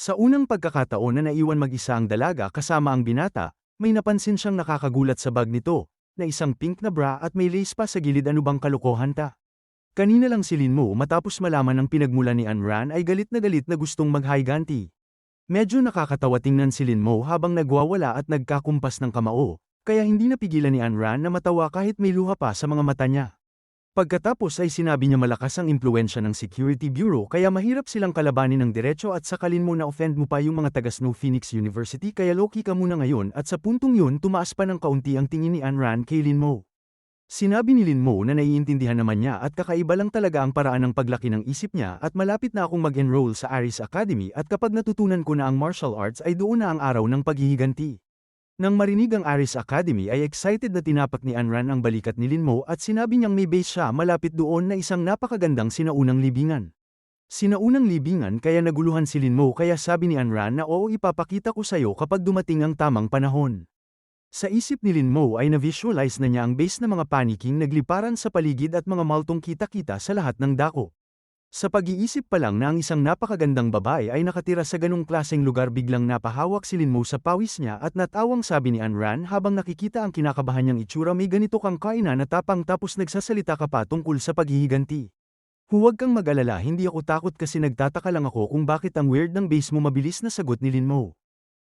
Sa unang pagkakataon na naiwan mag-isa ang dalaga kasama ang binata, may napansin siyang nakakagulat sa bag nito, na isang pink na bra at may lace pa sa gilid. Ano bang kalokohan ta? Kanina lang si Linmo matapos malaman ang pinagmulan ni Anran ay galit na gustong mag-higanti. Medyo nakakatawa tingnan si Linmo habang nagwawala at nagkakumpas ng kamao, kaya hindi napigilan ni Anran na matawa kahit may luha pa sa mga mata niya. Pagkatapos ay sinabi niya malakas ang impluensya ng Security Bureau kaya mahirap silang kalabanin ng diretso at sakalin mo na offend mo pa yung mga taga Snow Phoenix University kaya low-key ka muna ngayon at sa puntong yun tumaas pa ng kaunti ang tingin ni Anran kay Linmo. Sinabi ni Linmo na naiintindihan naman niya at kakaiba lang talaga ang paraan ng paglaki ng isip niya at malapit na akong mag-enroll sa Aris Academy at kapag natutunan ko na ang martial arts ay doon na ang araw ng paghihiganti. Nang marinig ang Aris Academy ay excited na tinapak ni Anran ang balikat ni Linmo at sinabi niyang may base siya malapit doon na isang napakagandang sinaunang libingan. Sinaunang libingan kaya naguluhan si Linmo kaya sabi ni Anran na oo ipapakita ko sayo kapag dumating ang tamang panahon. Sa isip ni Linmo ay na-visualize na niya ang base na mga paniking nagliparan sa paligid at mga maltong kita-kita sa lahat ng dako. Sa pag-iisip pa lang na ang isang napakagandang babae ay nakatira sa ganong klaseng lugar biglang napahawak si Linmo sa pawis niya at natawang sabi ni Anran habang nakikita ang kinakabahan niyang itsura may ganito kang kainan na tapang tapos nagsasalita ka pa tungkol sa paghihiganti. Huwag kang mag-alala hindi ako takot kasi nagtataka lang ako kung bakit ang weird ng base mo mabilis na sagot ni Linmo.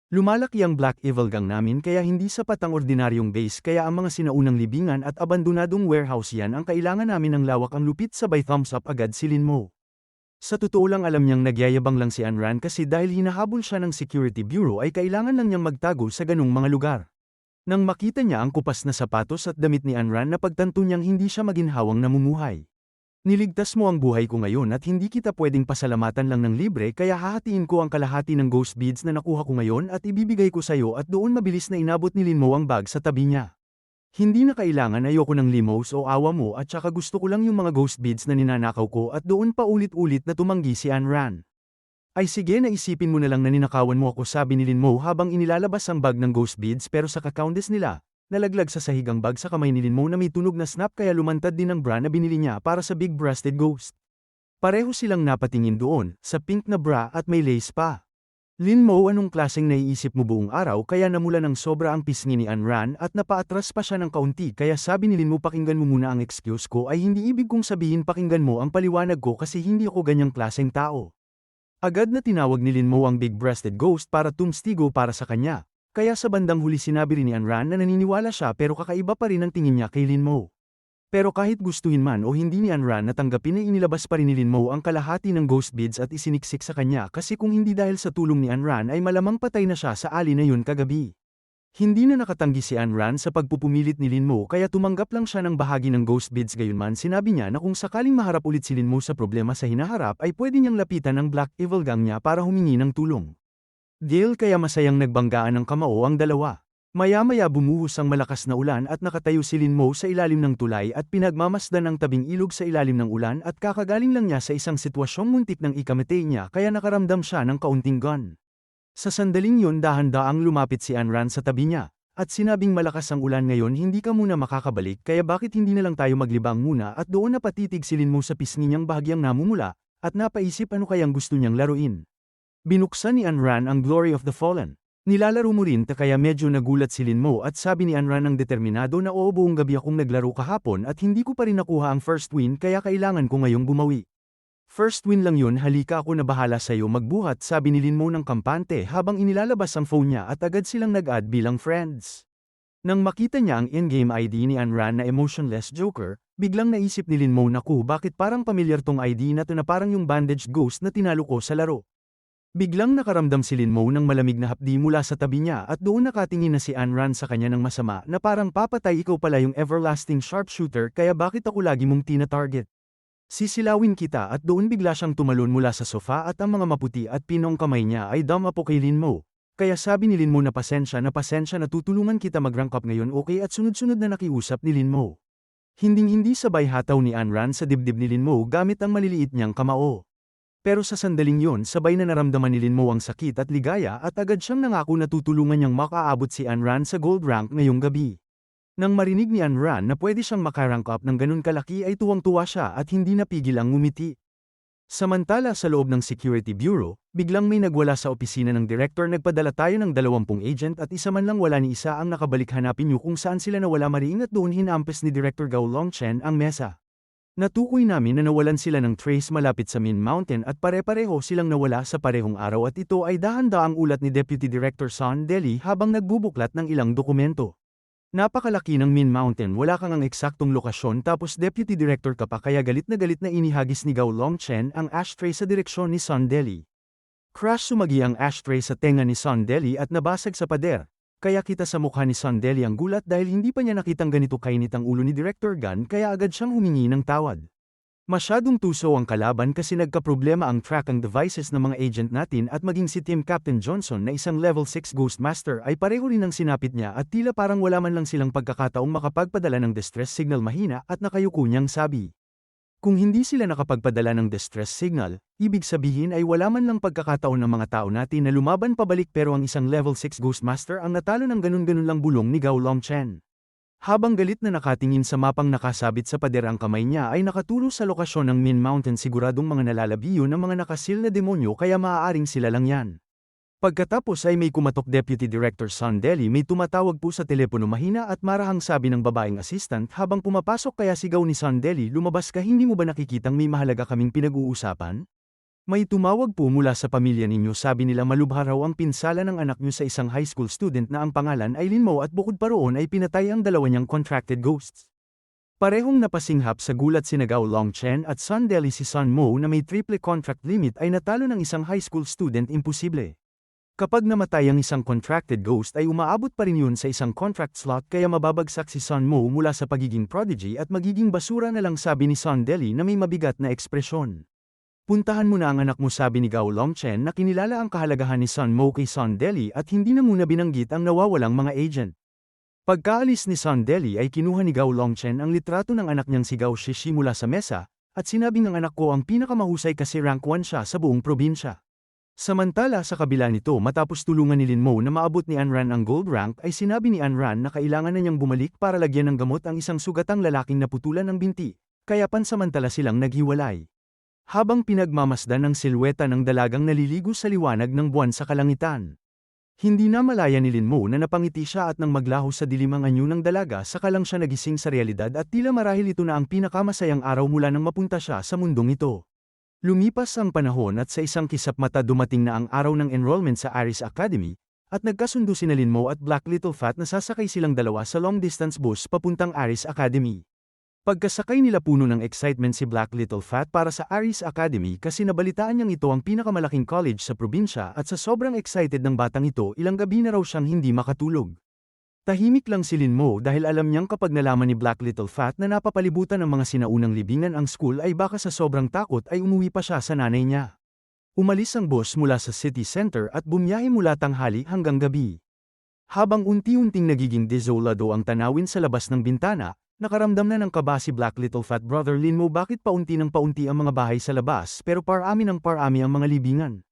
Lumalaki ang Black Evil Gang namin kaya hindi sapat ang ordinaryong base kaya ang mga sinaunang libingan at abandonadong warehouse yan ang kailangan namin ng lawak ang lupit sabay thumbs up agad si Linmo. Sa totoo lang alam niyang nagyayabang lang si Anran kasi dahil hinahabol siya ng Security Bureau ay kailangan lang niyang magtago sa ganung mga lugar. Nang makita niya ang kupas na sapatos at damit ni Anran na pagtanto niyang hindi siya maginhawang namumuhay. Niligtas mo ang buhay ko ngayon at hindi kita pwedeng pasalamatan lang ng libre kaya hahatiin ko ang kalahati ng ghost beads na nakuha ko ngayon at ibibigay ko sayo at doon mabilis na inabot ni Linmo ang bag sa tabi niya. Hindi na kailangan ayoko ng limos o awa mo at saka gusto ko lang yung mga ghost beads na ninanakaw ko at doon pa ulit-ulit na tumanggi si Anran. Ay sige naisipin mo na lang na ninakawan mo ako sabi ni Linmo habang inilalabas ang bag ng ghost beads pero sa ka-countess nila. Nalaglag sa sahig ang bag sa kamay ni Linmo na may tunog na snap kaya lumantad din ang bra na binili niya para sa big-breasted ghost. Pareho silang napatingin doon, sa pink na bra at may lace pa. Linmo anong klaseng naiisip mo buong araw kaya namula ng sobra ang pisngi ni Anran at napaatras pa siya ng kaunti kaya sabi ni Linmo pakinggan mo muna ang excuse ko ay hindi ibig kong sabihin pakinggan mo ang paliwanag ko kasi hindi ako ganyang klaseng tao. Agad na tinawag ni Linmo ang big-breasted ghost para tumstigo para sa kanya. Kaya sa bandang huli sinabi rin ni Anran na naniniwala siya pero kakaiba pa rin ang tingin niya kay Linmo. Pero kahit gustuhin man o hindi ni Anran na tanggapin ay inilabas pa rin ni Linmo ang kalahati ng ghost beads at isiniksik sa kanya kasi kung hindi dahil sa tulong ni Anran ay malamang patay na siya sa ali na yun kagabi. Hindi na nakatanggi si Anran sa pagpupumilit ni Linmo kaya tumanggap lang siya ng bahagi ng ghost beads gayunman sinabi niya na kung sakaling maharap ulit si Linmo sa problema sa hinaharap ay pwede niyang lapitan ang Black Evil Gang niya para humingi ng tulong. Deal kaya masayang nagbanggaan ng kamao ang dalawa. Maya-maya bumuhos ang malakas na ulan at nakatayo si Linmo sa ilalim ng tulay at pinagmamasdan ang tabing ilog sa ilalim ng ulan at kakagaling lang niya sa isang sitwasyong muntik ng ikamatay niya kaya nakaramdam siya ng kaunting gun. Sa sandaling yun dahan-daang lumapit si Anran sa tabi niya, at sinabing malakas ang ulan ngayon hindi ka muna makakabalik kaya bakit hindi na lang tayo maglibang muna at doon napatitig si Linmo sa pisngi niyang bahagyang namumula, at napaisip ano kayang gusto niyang laruin. Binuksan ni Anran ang Glory of the Fallen. Nilalaro mo rin kaya medyo nagulat si Linmo at sabi ni Anran ng determinado na oo buong gabi akong naglaro kahapon at hindi ko pa rin nakuha ang first win kaya kailangan ko ngayong bumawi. First win lang yun halika ako na bahala sa'yo magbuhat sabi ni Linmo ng kampante habang inilalabas ang phone niya at agad silang nag-add bilang friends. Nang makita niya ang in-game ID ni Anran na emotionless joker, biglang naisip ni Linmo naku bakit parang pamilyar tong ID na to na parang yung bandaged ghost na tinalo ko sa laro. Biglang nakaramdam si Linmo ng malamig na hapdi mula sa tabi niya at doon nakatingin na si Anran sa kanya ng masama na parang papatay ikaw pala yung everlasting sharpshooter kaya bakit ako lagi mong tina-target. Sisilawin kita at doon bigla siyang tumalon mula sa sofa at ang mga maputi at pinong kamay niya ay damapo kay Linmo. Kaya sabi ni Linmo na pasensya na tutulungan kita mag-rank up ngayon okay at sunod-sunod na nakiusap ni Linmo. Hinding-hindi sabay hataw ni Anran sa dibdib ni Linmo gamit ang maliliit niyang kamao. Pero sa sandaling yon sabay na naramdaman ni Linmo ang sakit at ligaya at agad siyang nangako na tutulungan niyang makaabot si Anran sa gold rank ngayong gabi. Nang marinig ni Anran na pwede siyang makarank up ng ganun kalaki ay tuwang-tuwa siya at hindi napigil ang ngumiti. Samantala sa loob ng Security Bureau, biglang may nagwala sa opisina ng direktor. Nagpadala tayo ng 20 agent at isa man lang wala ni isa ang nakabalik. Hanapin niyo kung saan sila nawala mariing at doon hinampes ni Director Gao Longchen ang mesa. Natukoy namin na nawalan sila ng trace malapit sa Min Mountain at pare-pareho silang nawala sa parehong araw at ito ay dahan-daang ulat ni Deputy Director Son Deli habang nagbubuklat ng ilang dokumento. Napakalaki ng Min Mountain, wala kang ang eksaktong lokasyon tapos Deputy Director ka pa, kaya galit na inihagis ni Gao Longchen ang ashtray sa direksyon ni Son Deli. Crash, sumagi ang ashtray sa tenga ni Son Deli at nabasag sa pader. Kaya kita sa mukha ni Son Deli ang gulat dahil hindi pa niya nakitang ganito kainit ang ulo ni Director Gan, kaya agad siyang humingi ng tawad. Masyadong tuso ang kalaban kasi nagkaproblema ang tracking devices ng mga agent natin at maging si Team Captain Johnson na isang level 6 Ghost Master ay pareho rin ang sinapit niya at tila parang wala man lang silang pagkakataong makapagpadala ng distress signal. Mahina at nakayuko niyang sabi. Kung hindi sila nakapagpadala ng distress signal, ibig sabihin ay wala man lang pagkakataon ng mga tao natin na lumaban pabalik, pero ang isang level 6 Ghost Master ang natalo ng ganun-ganun lang, bulong ni Gao Longchen. Habang galit na nakatingin sa mapang nakasabit sa pader, ang kamay niya ay nakaturo sa lokasyon ng Min Mountain. Siguradong mga nalalabi yun ng mga nakasil na demonyo, kaya maaaring sila lang yan. Pagkatapos ay may kumatok. Deputy Director Son Deli, may tumatawag po sa telepono. Mahina at marahang sabi ng babaeng assistant habang pumapasok, kaya sigaw ni Son Deli, lumabas ka, hindi mo ba nakikitang may mahalaga kaming pinag-uusapan? May tumawag po mula sa pamilya ninyo, sabi nila malubha raw ang pinsala ng anak nyo sa isang high school student na ang pangalan ay Lin Mo at bukod pa roon ay pinatay ang dalawa niyang contracted ghosts. Parehong napasinghap sa gulat sina Gao Longchen at Son Deli. Si Son Mo na may triple contract limit ay natalo ng isang high school student. Imposible. Kapag namatay ang isang contracted ghost ay umaabot pa rin yun sa isang contract slot, kaya mababagsak si Son Mo mula sa pagiging prodigy at magiging basura na lang, sabi ni Son Deli na may mabigat na ekspresyon. Puntahan mo na ang anak mo, sabi ni Gao Longchen na kinilala ang kahalagahan ni Son Mo kay Son Deli at hindi na muna binanggit ang nawawalang mga agent. Pagkaalis ni Son Deli ay kinuha ni Gao Longchen ang litrato ng anak niyang si Gao Shishi mula sa mesa at sinabing ang anak ko ang pinakamahusay kasi rank 1 siya sa buong probinsya. Samantala sa kabila nito, matapos tulungan ni Lin Mo na maabot ni Anran ang gold rank, ay sinabi ni Anran na kailangan na niyang bumalik para lagyan ng gamot ang isang sugatang lalaking naputulan ng binti, kaya pansamantala silang naghiwalay. Habang pinagmamasdan ng silweta ng dalagang naliligo sa liwanag ng buwan sa kalangitan. Hindi na malaya ni Lin Mo na napangiti siya at nang maglaho sa dilim ang anyo ng dalaga, saka lang siya nagising sa realidad at tila marahil ito na ang pinakamasayang araw mula nang mapunta siya sa mundong ito. Lumipas ang panahon at sa isang kisap mata dumating na ang araw ng enrollment sa Aris Academy, at nagkasundo sina Lin Mo at Black Little Fat na sasakay silang dalawa sa long-distance bus papuntang Aris Academy. Pagkasakay nila, puno ng excitement si Black Little Fat para sa Aris Academy kasi nabalitaan niyang ito ang pinakamalaking college sa probinsya, at sa sobrang excited ng batang ito, ilang gabi na raw siyang hindi makatulog. Tahimik lang si Lin Mo dahil alam niyang kapag nalaman ni Black Little Fat na napapalibutan ng mga sinaunang libingan ang school ay baka sa sobrang takot ay umuwi pa siya sa nanay niya. Umalis ang bus mula sa city center at bumiyahe mula tanghali hanggang gabi. Habang unti-unting nagiging desolado ang tanawin sa labas ng bintana, nakaramdam na ng kaba si Black Little Fat. Brother Lin Mo, bakit paunti ng paunti ang mga bahay sa labas pero parami ng parami ang mga libingan?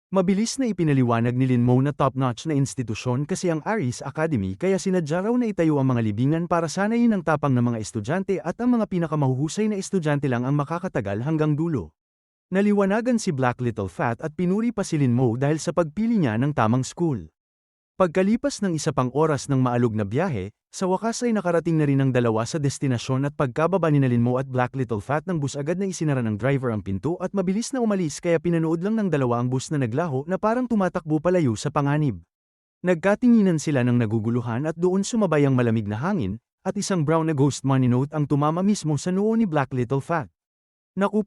Mabilis na ipinaliwanag ni Lin Mo na top-notch na institusyon kasi ang Aris Academy, kaya sinadya raw na itayo ang mga libingan para sanayin ang tapang ng mga estudyante at ang mga pinakamahuhusay na estudyante lang ang makakatagal hanggang dulo. Naliwanagan si Black Little Fat at pinuri pa si Lin Mo dahil sa pagpili niya ng tamang school. Pagkalipas ng isa pang oras ng maalog na biyahe, sa wakas ay nakarating na rin ang dalawa sa destinasyon, at pagkababa ni Lin Mo at Black Little Fat ng bus, agad na isinara ng driver ang pinto at mabilis na umalis, kaya pinanood lang ng dalawa ang bus na naglaho na parang tumatakbo palayo sa panganib. Nagkatinginan sila ng naguguluhan at doon sumabay ang malamig na hangin, at isang brown na ghost money note ang tumama mismo sa noo ni Black Little Fat. Naku,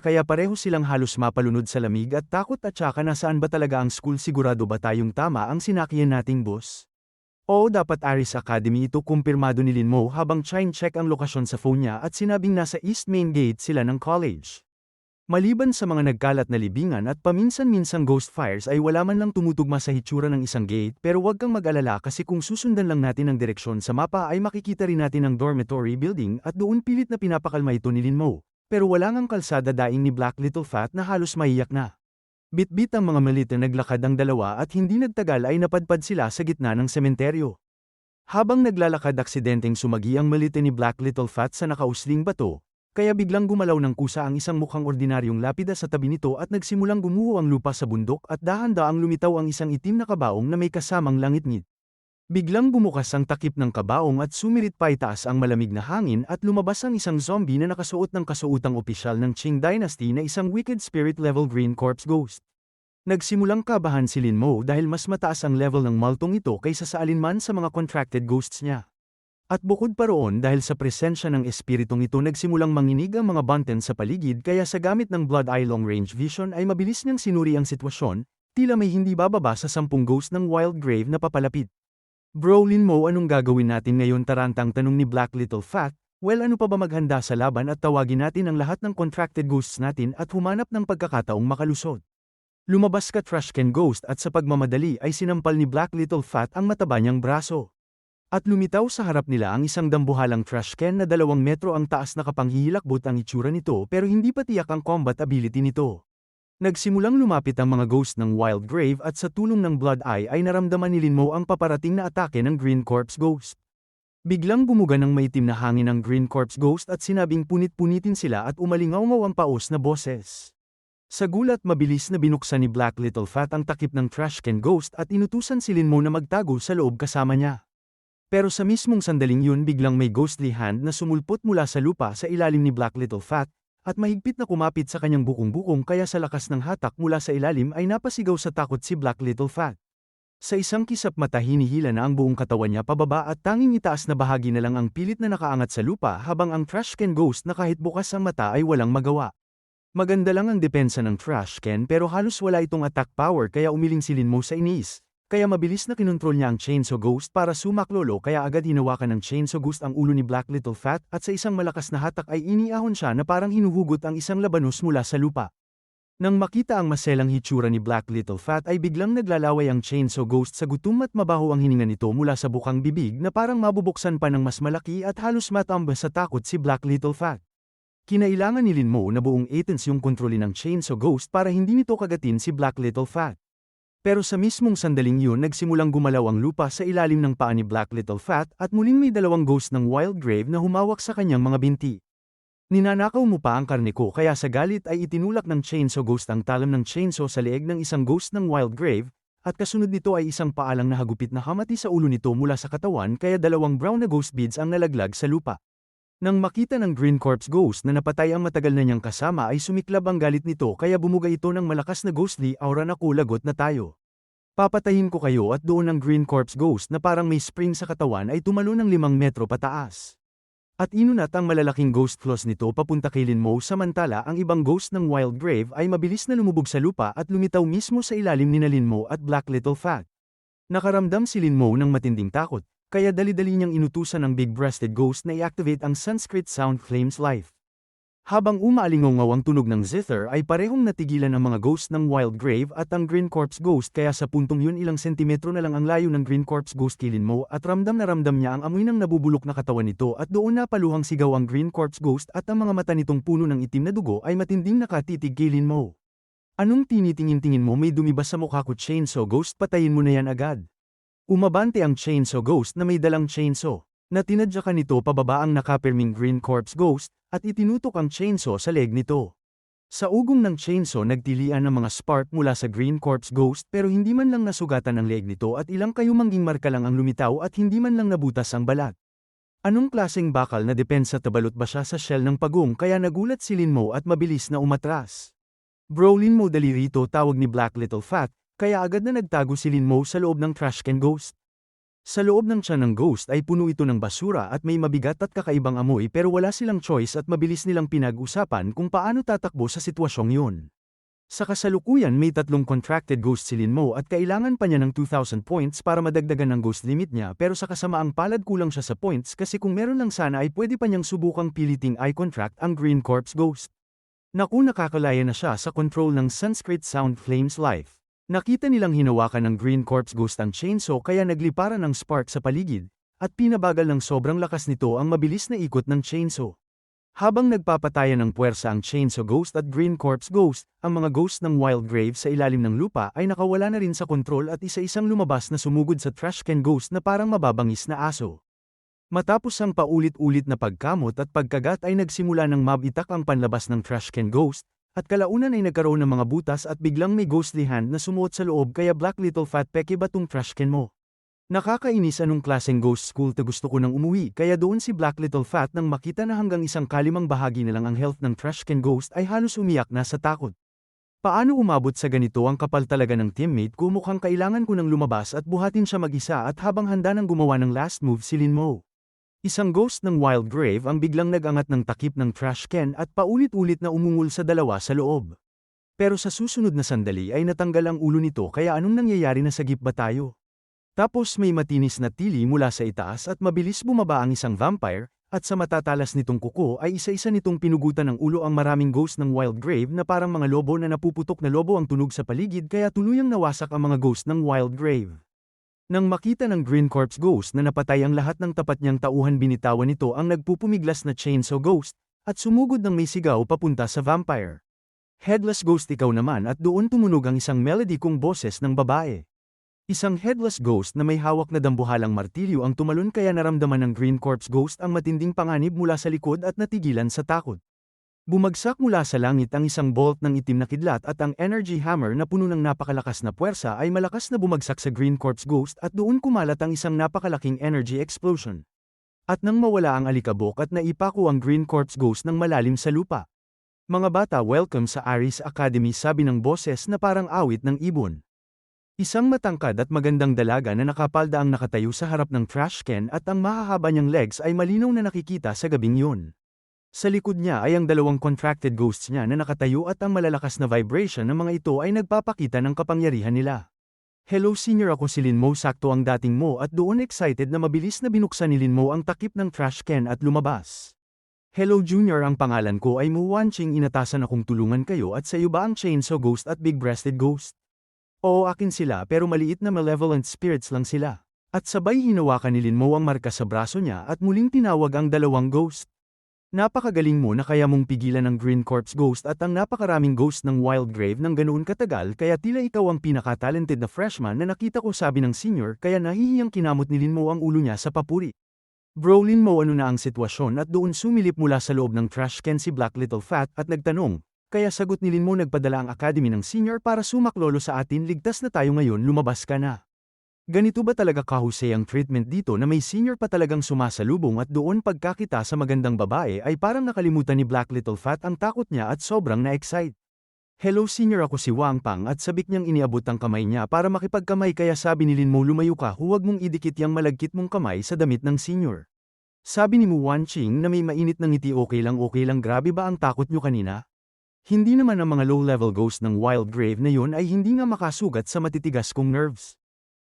kaya pareho silang halos mapalunod sa lamig at takot, at saka nasaan ba talaga ang school, sigurado ba tayong tama ang sinakyan nating bus? Oo, dapat Aris Academy ito, kumpirmado ni Lin Mo habang chine-check ang lokasyon sa phone niya at sinabing nasa East Main Gate sila ng college. Maliban sa mga nagkalat na libingan at paminsan-minsang ghost fires ay wala man lang tumutugma sa hitsura ng isang gate, pero huwag kang mag-alala kasi kung susundan lang natin ang direksyon sa mapa ay makikita rin natin ang dormitory building, at doon pilit na pinapakalma ito ni Lin Mo. Pero wala ngang kalsada, daing ni Black Little Fat na halos maiyak na. Bit-bit ang mga malit na naglakad ang dalawa at hindi nagtagal ay napadpad sila sa gitna ng sementeryo. Habang naglalakad, aksidenteng sumagi ang malit ni Black Little Fat sa nakausling bato, kaya biglang gumalaw ng kusa ang isang mukhang ordinaryong lapida sa tabi nito at nagsimulang gumuho ang lupa sa bundok at dahan-daang lumitaw ang isang itim na kabaong na may kasamang langit-ngit. Biglang bumukas ang takip ng kabaong at sumirit paitaas ang malamig na hangin at lumabas ang isang zombie na nakasuot ng kasuotang opisyal ng Qing Dynasty na isang Wicked Spirit level Green Corpse Ghost. Nagsimulang kabahan si Lin Mo dahil mas mataas ang level ng multong ito kaysa sa alinman sa mga contracted ghosts niya. At bukod pa roon dahil sa presensya ng espiritong ito nagsimulang manginig ang mga bunten sa paligid kaya sa gamit ng Blood Eye Long Range Vision ay mabilis niyang sinuri ang sitwasyon, tila may hindi bababa sa 10 ghost ng Wild Grave na papalapit. Bro Lin Mo, anong gagawin natin ngayon? Tarantang tanong ni Black Little Fat. Well, ano pa ba maghanda sa laban at tawagin natin ang lahat ng contracted ghosts natin at humanap ng pagkakataong makalusot. Lumabas ka Trash Can Ghost at sa pagmamadali ay sinampal ni Black Little Fat ang mataba niyang braso. At lumitaw sa harap nila ang isang dambuhalang trash can na 2 metro ang taas na kapanghihilakbot ang itsura nito pero hindi pa tiyak ang combat ability nito. Nagsimulang lumapit ang mga ghost ng Wild Grave at sa tulong ng Blood Eye ay naramdaman ni Lin Mo ang paparating na atake ng Green Corpse Ghost. Biglang bumuga ng maitim na hangin ang Green Corpse Ghost at sinabing punit-punitin sila at umalingaw-ngaw ang paos na boses. Sa gulat mabilis na binuksan ni Black Little Fat ang takip ng trash can ghost at inutusan si Lin Mo na magtago sa loob kasama niya. Pero sa mismong sandaling yun biglang may ghostly hand na sumulpot mula sa lupa sa ilalim ni Black Little Fat, at mahigpit na kumapit sa kanyang bukong-bukong kaya sa lakas ng hatak mula sa ilalim ay napasigaw sa takot si Black Little Fat. Sa isang kisap mata hinihila na ang buong katawan niya pababa at tanging itaas na bahagi na lang ang pilit na nakaangat sa lupa habang ang trash can ghost na kahit bukas ang mata ay walang magawa. Maganda lang ang depensa ng trash can pero halos wala itong attack power kaya umiling si Lin Mo sa inis. Kaya mabilis na kinontrol niya ang Chainsaw Ghost para sumaklolo kaya agad hinawakan ng Chainsaw Ghost ang ulo ni Black Little Fat at sa isang malakas na hatak ay iniahon siya na parang hinuhugot ang isang labanos mula sa lupa. Nang makita ang maselang hitsura ni Black Little Fat ay biglang naglalaway ang Chainsaw Ghost sa gutom at mabaho ang hininga nito mula sa bukang bibig na parang mabubuksan pa ng mas malaki at halos matamba sa takot si Black Little Fat. Kinailangan ni Lin Mo na buong essence yung kontrolin ng Chainsaw Ghost para hindi nito kagatin si Black Little Fat. Pero sa mismong sandaling yun nagsimulang gumalaw ang lupa sa ilalim ng paa ni Black Little Fat at muling may 2 ghost ng Wild Grave na humawak sa kanyang mga binti. Ninanakaw mo pa ang karne ko kaya sa galit ay itinulak ng Chainsaw Ghost ang talam ng chainsaw sa leeg ng isang ghost ng Wild Grave, at kasunod nito ay isang paalang nahagupit na hamati sa ulo nito mula sa katawan kaya 2 brown na ghost beads ang nalaglag sa lupa. Nang makita ng Green Corpse Ghost na napatay ang matagal na niyang kasama ay sumiklab ang galit nito kaya bumuga ito ng malakas na ghostly aura na lagot na tayo. Papatayin ko kayo at doon ang Green Corpse Ghost na parang may spring sa katawan ay tumalo ng 5 metro pataas. At inunat ang malalaking ghost claws nito papunta kay Lin Mo samantala ang ibang ghost ng Wild Grave ay mabilis na lumubog sa lupa at lumitaw mismo sa ilalim ni Lin Mo at Black Little Fat. Nakaramdam si Lin Mo ng matinding takot. Kaya dali-dali niyang inutusan ng big-breasted ghost na i-activate ang Sanskrit Sound Flames Life. Habang umaalingaw ang tunog ng zither ay parehong natigilan ang mga ghost ng Wild Grave at ang Green Corpse Ghost kaya sa puntong yun ilang sentimetro na lang ang layo ng Green Corpse Ghost kay Lin Mo at ramdam niya ang amoy ng nabubulok na katawan nito at doon napaluhang sigaw ang Green Corpse Ghost at ang mga mata nitong puno ng itim na dugo ay matinding nakatitig kay Lin Mo. Anong tinitingin-tingin mo? May dumibas sa mukha ko. Chainsaw Ghost, patayin mo na yan agad. Umabante ang Chainsaw Ghost na may dalang chainsaw, na tinadyakan nito pababa ang nakapirming Green Corpse Ghost, at itinutok ang chainsaw sa leg nito. Sa ugong ng chainsaw nagtilian ng mga spark mula sa Green Corpse Ghost pero hindi man lang nasugatan ang leg nito at ilang kayumangging marka lang ang lumitaw at hindi man lang nabutas ang balat. Anong klaseng bakal na depensa? Tabalot ba siya sa shell ng pagong kaya nagulat si Lin Mo at mabilis na umatras. Bro Lin Mo, dali rito, tawag ni Black Little Fat. Kaya agad na nagtago si Lin Mo sa loob ng trash can ghost. Sa loob ng tiyan ng ghost ay puno ito ng basura at may mabigat at kakaibang amoy pero wala silang choice at mabilis nilang pinag-usapan kung paano tatakbo sa sitwasyong yun. Sa kasalukuyan may 3 contracted ghost si Lin Mo at kailangan pa niya ng 2,000 points para madagdagan ang ghost limit niya pero sa kasamaang palad kulang siya sa points kasi kung meron lang sana ay pwede pa niyang subukang piliting i-contract ang Green Corpse Ghost. Naku, nakakalaya na siya sa control ng Sanskrit Sound Flames Life. Nakita nilang hinawakan ng Green Corpse Ghost ang chainsaw kaya nagliparan ng spark sa paligid, at pinabagal ng sobrang lakas nito ang mabilis na ikot ng chainsaw. Habang nagpapatayan ng puwersa ang Chainsaw Ghost at Green Corpse Ghost, ang mga ghost ng Wild Grave sa ilalim ng lupa ay nakawala na rin sa kontrol at isa-isang lumabas na sumugod sa trash can ghost na parang mababangis na aso. Matapos ang paulit-ulit na pagkamot at pagkagat ay nagsimula ng mabitak ang panlabas ng Trashcan Ghost, at kalaunan ay nagkaroon ng mga butas at biglang may ghostly hand na sumuot sa loob kaya Black Little Fat peke ba tong Trashcan mo? Nakakainis anong klaseng ghost school ta gusto ko nang umuwi kaya doon si Black Little Fat nang makita na hanggang isang kalimang bahagi na lang ang health ng Trashcan Ghost ay halos umiyak na sa takot. Paano umabot sa ganito ang kapal talaga ng teammate ko mukhang kailangan ko nang lumabas at buhatin siya mag-isa at habang handa nang gumawa ng last move si Lin Mo. Isang ghost ng Wild Grave ang biglang nag-angat ng takip ng trash can at paulit-ulit na umungol sa dalawa sa loob. Pero sa susunod na sandali ay natanggal ang ulo nito kaya anong nangyayari na sagip ba tayo? Tapos may matinis na tili mula sa itaas at mabilis bumaba ang isang vampire, at sa matatalas nitong kuko ay isa-isa nitong pinugutan ng ulo ang maraming ghost ng Wild Grave na parang mga lobo na napuputok na lobo ang tunog sa paligid kaya tuluyang nawasak ang mga ghost ng Wild Grave. Nang makita ng Green Corpse Ghost na napatay ang lahat ng tapat niyang tauhan binitawan nito ang nagpupumiglas na Chainsaw Ghost, at sumugod ng may sigaw papunta sa vampire. Headless Ghost ikaw naman at doon tumunog ang isang melody kong boses ng babae. Isang headless ghost na may hawak na dambuhalang martilyo ang tumalon kaya naramdaman ng Green Corpse Ghost ang matinding panganib mula sa likod at natigilan sa takot. Bumagsak mula sa langit ang isang bolt ng itim na kidlat at ang energy hammer na puno ng napakalakas na puwersa ay malakas na bumagsak sa Green Corpse Ghost at doon kumalat ang isang napakalaking energy explosion. At nang mawala ang alikabok at naipako ang Green Corpse Ghost ng malalim sa lupa. Mga bata, welcome sa Aris Academy, sabi ng boses na parang awit ng ibon. Isang matangkad at magandang dalaga na nakapalda ang nakatayo sa harap ng trash can at ang mahahaba niyang legs ay malinaw na nakikita sa gabing yun. Sa likod niya ay ang dalawang contracted ghosts niya na nakatayo at ang malalakas na vibration ng mga ito ay nagpapakita ng kapangyarihan nila. Hello senior, ako si Lin Mo, sakto ang dating mo at doon excited na mabilis na binuksan ni Lin Mo ang takip ng trash can at lumabas. Hello junior, ang pangalan ko ay Mu Wanqing, inatasan akong tulungan kayo at sa iyo ba ang Chainsaw Ghost at Big-Breasted Ghost? Oo, akin sila pero maliit na malevolent spirits lang sila. At sabay hinawakan ni Lin Mo ang marka sa braso niya at muling tinawag ang dalawang ghost. Napakagaling mo na kaya mong pigilan ng Green Corpse Ghost at ang napakaraming ghost ng Wild Grave ng ganoon katagal kaya tila ikaw ang pinaka-talented na freshman na nakita ko, sabi ng senior kaya nahihiyang kinamot ni Lin Mo ang ulo niya sa papuri. Bro Lin Mo, ano na ang sitwasyon? At doon sumilip mula sa loob ng trash can si Black Little Fat at nagtanong. Kaya sagot ni Lin Mo, nagpadala ang academy ng senior para sumaklolo sa atin, ligtas na tayo ngayon, lumabas ka na. Ganito ba talaga kahusay ang treatment dito na may senior pa talagang sumasalubong at doon pagkakita sa magandang babae ay parang nakalimutan ni Black Little Fat ang takot niya at sobrang na-excite. Hello senior, ako si Wang Pang, at sabik niyang iniabot ang kamay niya para makipagkamay kaya sabi ni Lin Mo, lumayo ka, huwag mong idikit yang malagkit mong kamay sa damit ng senior. Sabi ni Mu Wanqing na may mainit ng ngiti, okay lang, grabe ba ang takot niyo kanina? Hindi naman ang mga low-level ghost ng Wild Grave na yun ay hindi nga makasugat sa matitigas kong nerves.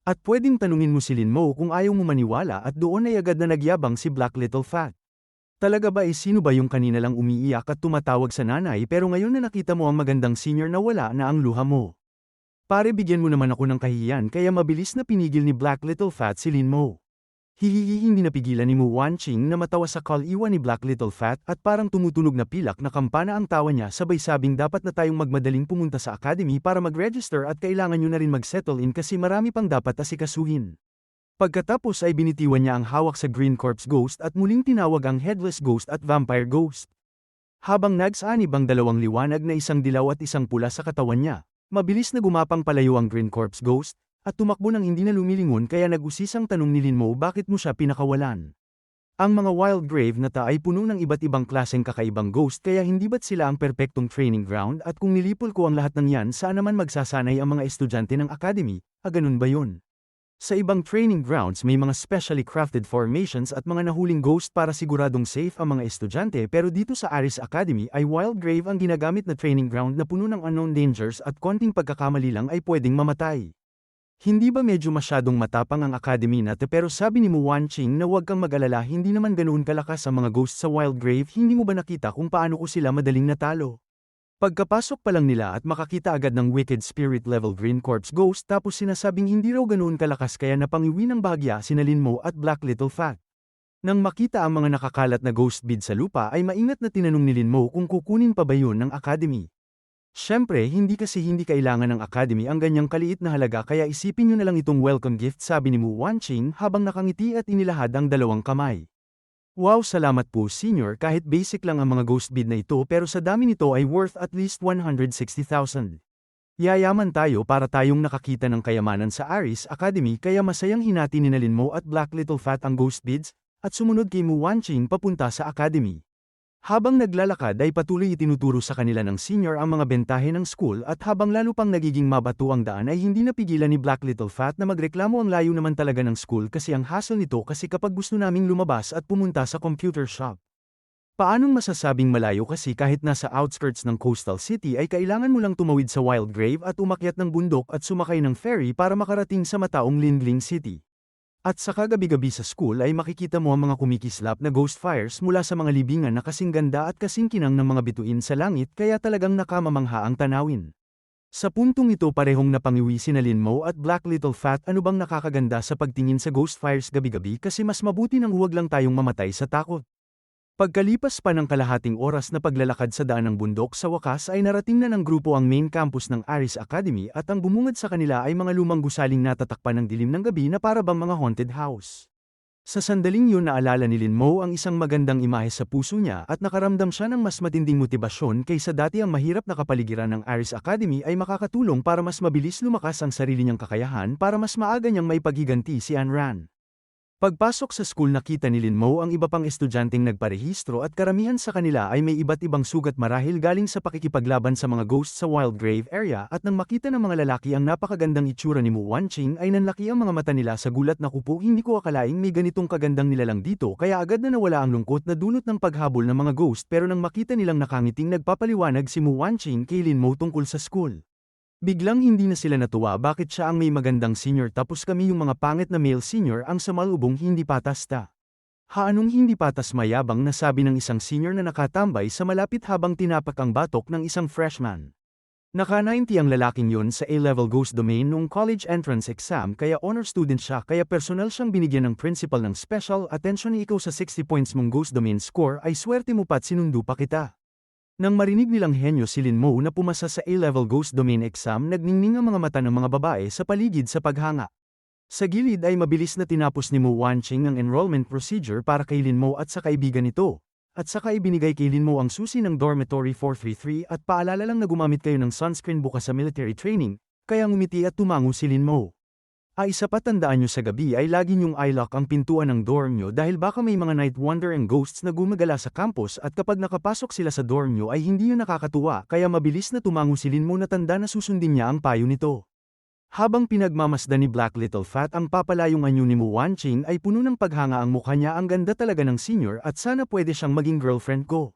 At pwedeng tanungin mo si Lin Mo kung ayaw mo maniwala at doon ay agad na nagyabang si Black Little Fat. Talaga ba, sino ba yung kanina lang umiiyak at tumatawag sa nanay pero ngayon na nakita mo ang magandang senior na wala na ang luha mo? Pare, bigyan mo naman ako ng kahihiyan kaya mabilis na pinigil ni Black Little Fat si Lin Mo. Hihihi, hindi napigilan ni Mu Wanqing na matawa sa kal-iwan ni Black Little Fat at parang tumutunog na pilak na kampana ang tawa niya, sabay sabing dapat na tayong magmadaling pumunta sa academy para mag-register at kailangan nyo na rin mag-settle in kasi marami pang dapat asikasuhin. Pagkatapos ay binitiwan niya ang hawak sa Green Corpse Ghost at muling tinawag ang Headless Ghost at Vampire Ghost. Habang nagsanib ang dalawang liwanag na isang dilaw at isang pula sa katawan niya, mabilis na gumapang palayo ang Green Corpse Ghost, at tumakbo nang hindi na lumilingon kaya nag-usisang tanong ni Lin Mo, bakit mo siya pinakawalan? Ang mga Wild Grave na ta ay puno ng iba't ibang klaseng kakaibang ghost kaya hindi ba't sila ang perpektong training ground at kung nilipol ko ang lahat ng yan saan naman magsasanay ang mga estudyante ng academy, ganun ba yun? Sa ibang training grounds may mga specially crafted formations at mga nahuling ghost para siguradong safe ang mga estudyante pero dito sa Aris Academy ay Wild Grave ang ginagamit na training ground na puno ng unknown dangers at konting pagkakamali lang ay pwedeng mamatay. Hindi ba medyo masyadong matapang ang academy natin? Pero sabi ni Mu Wanqing na huwag kang mag-alala, hindi naman ganoon kalakas ang mga ghost sa Wild Grave, hindi mo ba nakita kung paano ko sila madaling natalo? Pagkapasok pa lang nila at makakita agad ng Wicked Spirit level Green Corpse Ghost tapos sinasabing hindi raw ganoon kalakas kaya napangiwi ng bahagya sina Lin Mo at Black Little Fat. Nang makita ang mga nakakalat na ghost bead sa lupa ay maingat na tinanong ni Lin Mo kung kukunin pa ba yun ng academy. Siyempre, hindi kailangan ng academy ang ganyang kaliit na halaga kaya isipin nyo na lang itong welcome gift sabi ni Mu Wanqing habang nakangiti at inilahad ang dalawang kamay. Wow, salamat po senior, kahit basic lang ang mga ghost bead na ito pero sa dami nito ay worth at least 160,000. Yayaman tayo para tayong nakakita ng kayamanan sa Aris Academy kaya masayang hinati ni Linmo at Black Little Fat ang ghost beads at sumunod kay Mu Wanqing papunta sa academy. Habang naglalakad ay patuloy itinuturo sa kanila ng senior ang mga bentahe ng school at habang lalo pang nagiging mabato ang daan ay hindi napigilan ni Black Little Fat na magreklamo ang layo naman talaga ng school kasi ang hassle nito kasi kapag gusto naming lumabas at pumunta sa computer shop. Paanong masasabing malayo kasi kahit nasa outskirts ng coastal city ay kailangan mo lang tumawid sa Wild Grave at umakyat ng bundok at sumakay ng ferry para makarating sa mataong Lingling City. At sa kagabi-gabi sa school ay makikita mo ang mga kumikislap na ghost fires mula sa mga libingan na kasing ganda at kasing kinang ng mga bituin sa langit kaya talagang nakamamangha ang tanawin. Sa puntong ito parehong napangiwi sina Linmo at Black Little Fat ano bang nakakaganda sa pagtingin sa ghost fires gabi-gabi kasi mas mabuti nang huwag lang tayong mamatay sa takot. Pagkalipas pa ng kalahating oras na paglalakad sa daan ng bundok sa wakas ay narating na ng grupo ang main campus ng Aris Academy at ang bumungad sa kanila ay mga lumang gusaling natatakpan ng dilim ng gabi na para bang mga haunted house. Sa sandaling yun naalala ni Linmo ang isang magandang imahe sa puso niya at nakaramdam siya ng mas matinding motibasyon kaysa dati ang mahirap na kapaligiran ng Aris Academy ay makakatulong para mas mabilis lumakas ang sarili niyang kakayahan para mas maaga niyang maipagiganti si Anran. Pagpasok sa school nakita ni Linmo ang iba pang estudyanteng nagparehistro at karamihan sa kanila ay may iba't ibang sugat marahil galing sa pakikipaglaban sa mga ghosts sa Wild Grave area at nang makita ng mga lalaki ang napakagandang itsura ni Mu Wanqing ay nanlaki ang mga mata nila sa gulat na kupo hindi ko akalaing may ganitong kagandang nilalang dito kaya agad na nawala ang lungkot na dulot ng paghabol ng mga ghost pero nang makita nilang nakangiting nagpapaliwanag si Mu Wanqing kay Linmo tungkol sa school. Biglang hindi na sila natuwa bakit siya ang may magandang senior tapos kami yung mga pangit na male senior ang samalubong hindi patas ta. Anong hindi patas mayabang na sabi ng isang senior na nakatambay sa malapit habang tinapak ang batok ng isang freshman. Naka-90 ang lalaking yun sa A-level ghost domain noong college entrance exam kaya honor student siya kaya personal siyang binigyan ng principal ng special attention ikaw sa 60 points mong ghost domain score ay swerte mo pa't sinundo pa kita. Nang marinig nilang henyo si Linmo na pumasa sa A-level ghost domain exam nagningning ang mga mata ng mga babae sa paligid sa paghanga. Sa gilid ay mabilis na tinapos ni Mu Wanqing ang enrollment procedure para kay Linmo at sa kaibigan nito. At saka ibinigay kay Linmo ang susi ng dormitory 433 at paalala lang na gumamit kayo ng sunscreen bukas sa military training, kaya ngumiti at tumango si Linmo. Isa pa tandaan nyo sa gabi ay lagi nyong i-lock ang pintuan ng dorm nyo dahil baka may mga night wonder and ghosts na gumagala sa campus at kapag nakapasok sila sa dorm nyo ay hindi yun nakakatuwa kaya mabilis na tumango si Linmo na tanda na susundin niya ang payo nito. Habang pinagmamasdan ni Black Little Fat ang papalayong anyo ni Mu Wanqing ay puno ng paghanga ang mukha niya ang ganda talaga ng senior at sana pwede siyang maging girlfriend ko.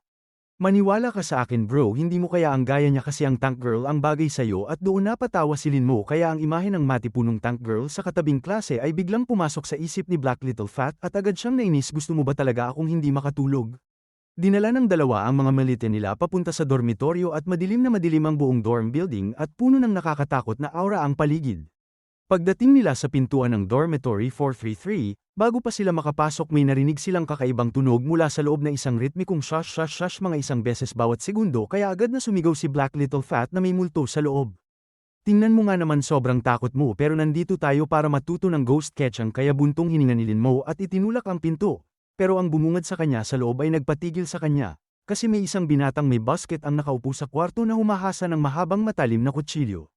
Maniwala ka sa akin bro hindi mo kaya ang gaya niya kasi ang tank girl ang bagay sa'yo at doon napatawa si Linmo kaya ang imahe ng matipunong tank girl sa katabing klase ay biglang pumasok sa isip ni Black Little Fat at agad siyang nainis gusto mo ba talaga akong hindi makatulog? Dinala ng dalawa ang mga malite nila papunta sa dormitoryo at madilim ang buong dorm building at puno ng nakakatakot na aura ang paligid. Pagdating nila sa pintuan ng dormitory 433, bago pa sila makapasok may narinig silang kakaibang tunog mula sa loob na isang ritmikong shush shush shush mga isang beses bawat segundo kaya agad na sumigaw si Black Little Fat na may multo sa loob. Tingnan mo nga naman sobrang takot mo pero nandito tayo para matuto ng ghost catching kaya buntong hininga ni Linmo at itinulak ang pinto, pero ang bumungad sa kanya sa loob ay nagpatigil sa kanya, kasi may isang binatang may basket ang nakaupo sa kwarto na humahasa ng mahabang matalim na kutsilyo.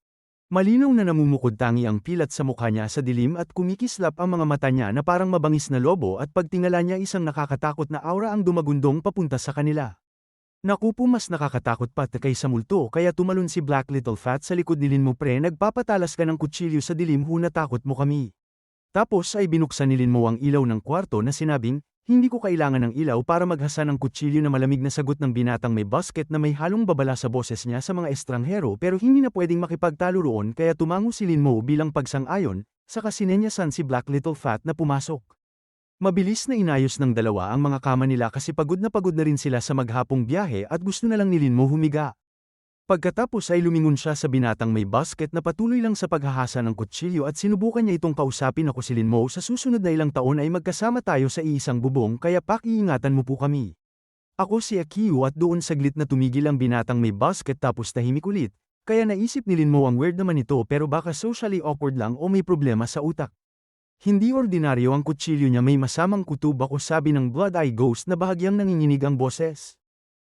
Malinaw na namumukod tangi ang pilat sa mukha niya sa dilim at kumikislap ang mga mata niya na parang mabangis na lobo at pagtingala niya isang nakakatakot na aura ang dumagundong papunta sa kanila. Naku po mas nakakatakot pa kaysa multo kaya tumalon si Black Little Fat sa likod ni Linmo pre nagpapatalas ka ng kutsilyo sa dilim natakot mo kami. Tapos ay binuksan ni Linmo ang ilaw ng kwarto na sinabing, hindi ko kailangan ng ilaw para maghasa ng kutsilyo na malamig na sagot ng binatang may basket na may halong babala sa boses niya sa mga estranghero pero hindi na pwedeng makipagtalo roon kaya tumango si Linmo bilang pagsang-ayon, saka sinenyasan si Black Little Fat na pumasok. Mabilis na inayos ng dalawa ang mga kama nila kasi pagod na rin sila sa maghapong biyahe at gusto na lang ni Linmo humiga. Pagkatapos ay lumingon siya sa binatang may basket na patuloy lang sa paghahasa ng kutsilyo at sinubukan niya itong kausapin ako si Linmo sa susunod na ilang taon ay magkasama tayo sa iisang bubong kaya pakiingatan mo po kami. Ako si Akiyu at doon saglit na tumigil ang binatang may basket tapos tahimik ulit, kaya naisip ni Linmo ang weird naman ito pero baka socially awkward lang o may problema sa utak. Hindi ordinaryo ang kutsilyo niya may masamang kutob ako sabi ng Blood Eye Ghost na bahagyang nanginginig ang boses.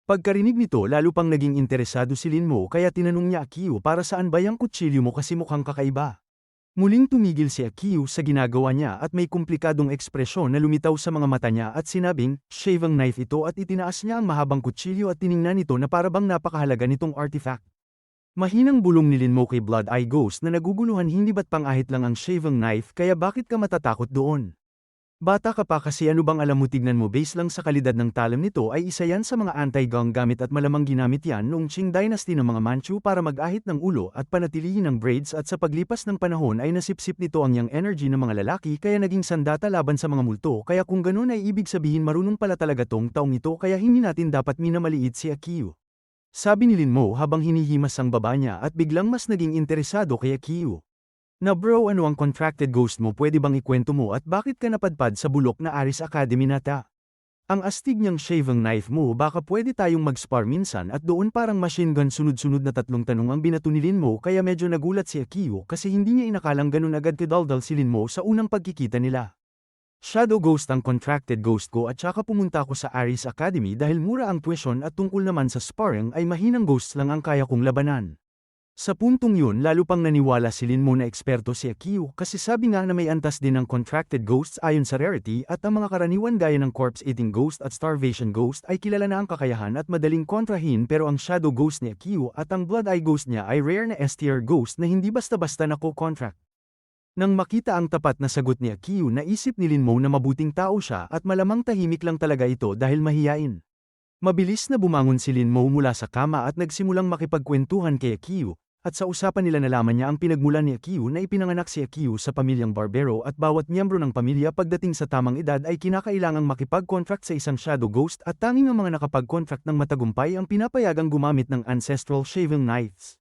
Pagkarinig nito lalo pang naging interesado si Linmo kaya tinanong niya Akiyu para saan ba yung kutsilyo mo kasi mukhang kakaiba. Muling tumigil si Akiyu sa ginagawa niya at may komplikadong ekspresyon na lumitaw sa mga mata niya at sinabing, shaving knife ito at itinaas niya ang mahabang kutsilyo at tiningnan ito na parabang napakahalaga nitong artifact. Mahinang bulong ni Linmo kay Blood Eye Ghost na naguguluhan hindi ba't pangahit lang ang shaving knife kaya bakit ka matatakot doon? Bata ka pa kasi ano bang alam mo tignan mo base lang sa kalidad ng talam nito ay isa yan sa mga anti-gong gamit at malamang ginamit yan noong Qing Dynasty ng mga Manchu para mag-ahit ng ulo at panatilihin ng braids at sa paglipas ng panahon ay nasipsip nito ang yang energy ng mga lalaki kaya naging sandata laban sa mga multo kaya kung ganun ay ibig sabihin marunong pala talaga tong taong ito kaya hindi natin dapat minamaliit si Akiyu. Sabi ni Linmo habang hinihimas ang baba niya at biglang mas naging interesado kay Akiyu. Na bro ano ang contracted ghost mo pwede bang ikwento mo at bakit ka napadpad sa bulok na Aris Academy nata? Ang astig niyang shaving knife mo baka pwede tayong mag-spar minsan at doon parang machine gun sunod-sunod na tatlong tanong ang binato ni Linmo kaya medyo nagulat si Akiyu kasi hindi niya inakalang ganun agad kadaldal si Linmo sa unang pagkikita nila. Shadow ghost ang contracted ghost ko at saka pumunta ako sa Aris Academy dahil mura ang tuition at tungkol naman sa sparring ay mahinang ghosts lang ang kaya kong labanan. Sa puntong yun lalo pang naniwala si Linmo na eksperto si Akiyu kasi sabi nga na may antas din ng contracted ghosts ayon sa rarity at ang mga karaniwan gaya ng corpse-eating ghost at starvation ghost ay kilala na ang kakayahan at madaling kontrahin pero ang shadow ghost ni Akiyu at ang blood eye ghost niya ay rare na S-tier ghost na hindi basta-basta nako-contract. Nang makita ang tapat na sagot ni Akiyu naisip ni Linmo na mabuting tao siya at malamang tahimik lang talaga ito dahil mahiyain. Mabilis na bumangon si Linmo mula sa kama at nagsimulang makipagkwentuhan kay Akiyu. At sa usapan nila nalaman niya ang pinagmulan ni Akiyu na ipinanganak si Akiyu sa pamilyang barbero at bawat miyembro ng pamilya pagdating sa tamang edad ay kinakailangang makipag-contract sa isang shadow ghost at tanging ang mga nakapag-contract ng matagumpay ang pinapayagang gumamit ng ancestral shaving knives.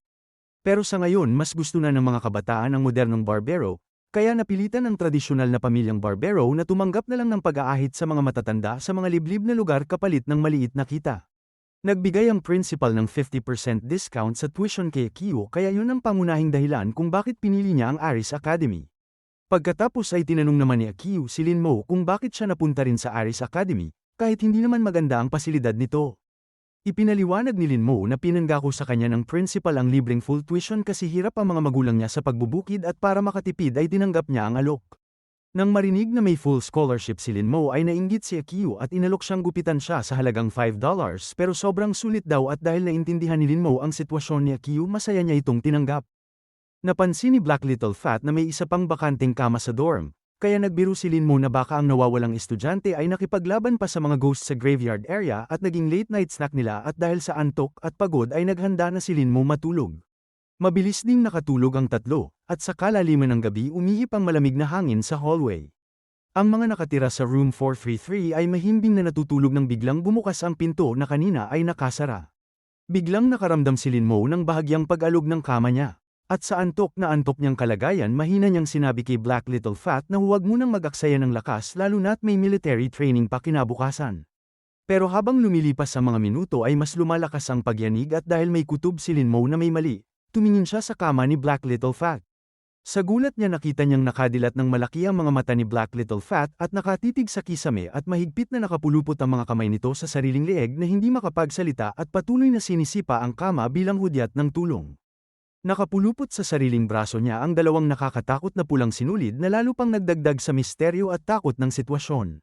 Pero sa ngayon mas gusto na ng mga kabataan ang modernong barbero, kaya napilitan ang tradisyonal na pamilyang barbero na tumanggap na lang ng pag-aahit sa mga matatanda sa mga liblib na lugar kapalit ng maliit na kita. Nagbigay ang principal ng 50% discount sa tuition kay Akiyu kaya yun ang pangunahing dahilan kung bakit pinili niya ang Aris Academy. Pagkatapos ay tinanong naman ni Akiyu si Linmo kung bakit siya napunta rin sa Aris Academy, kahit hindi naman maganda ang pasilidad nito. Ipinaliwanag ni Linmo na pinanggako sa kanya ng principal ang libreng full tuition kasi hirap ang mga magulang niya sa pagbubukid at para makatipid ay tinanggap niya ang alok. Nang marinig na may full scholarship si Linmo ay nainggit si Akiyu at inalok siyang gupitan siya sa halagang $5 pero sobrang sulit daw at dahil naintindihan ni Linmo ang sitwasyon ni Akiyu masaya niya itong tinanggap. Napansin ni Black Little Fat na may isa pang bakanteng kama sa dorm, kaya nagbiro si Linmo na baka ang nawawalang estudyante ay nakipaglaban pa sa mga ghosts sa graveyard area at naging late night snack nila at dahil sa antok at pagod ay naghanda na si Linmo matulog. Mabilis ding nakatulog ang tatlo, at sa kalaliman ng gabi umihip ang malamig na hangin sa hallway. Ang mga nakatira sa room 433 ay mahimbing na natutulog nang biglang bumukas ang pinto na kanina ay nakasara. Biglang nakaramdam si Linmo ng bahagyang pag-alog ng kama niya. At sa antok niyang kalagayan mahina niyang sinabi kay Black Little Fat na huwag munang mag-aksaya ng lakas lalo na't may military training pa kinabukasan. Pero habang lumilipas ang mga minuto ay mas lumalakas ang pagyanig at dahil may kutob si Linmo na may mali, tumingin siya sa kama ni Black Little Fat. Sa gulat niya nakita niyang nakadilat ng malaki ang mga mata ni Black Little Fat at nakatitig sa kisame at mahigpit na nakapulupot ang mga kamay nito sa sariling leeg na hindi makapagsalita at patuloy na sinisipa ang kama bilang hudyat ng tulong. Nakapulupot sa sariling braso niya ang dalawang nakakatakot na pulang sinulid na lalo pang nagdagdag sa misteryo at takot ng sitwasyon.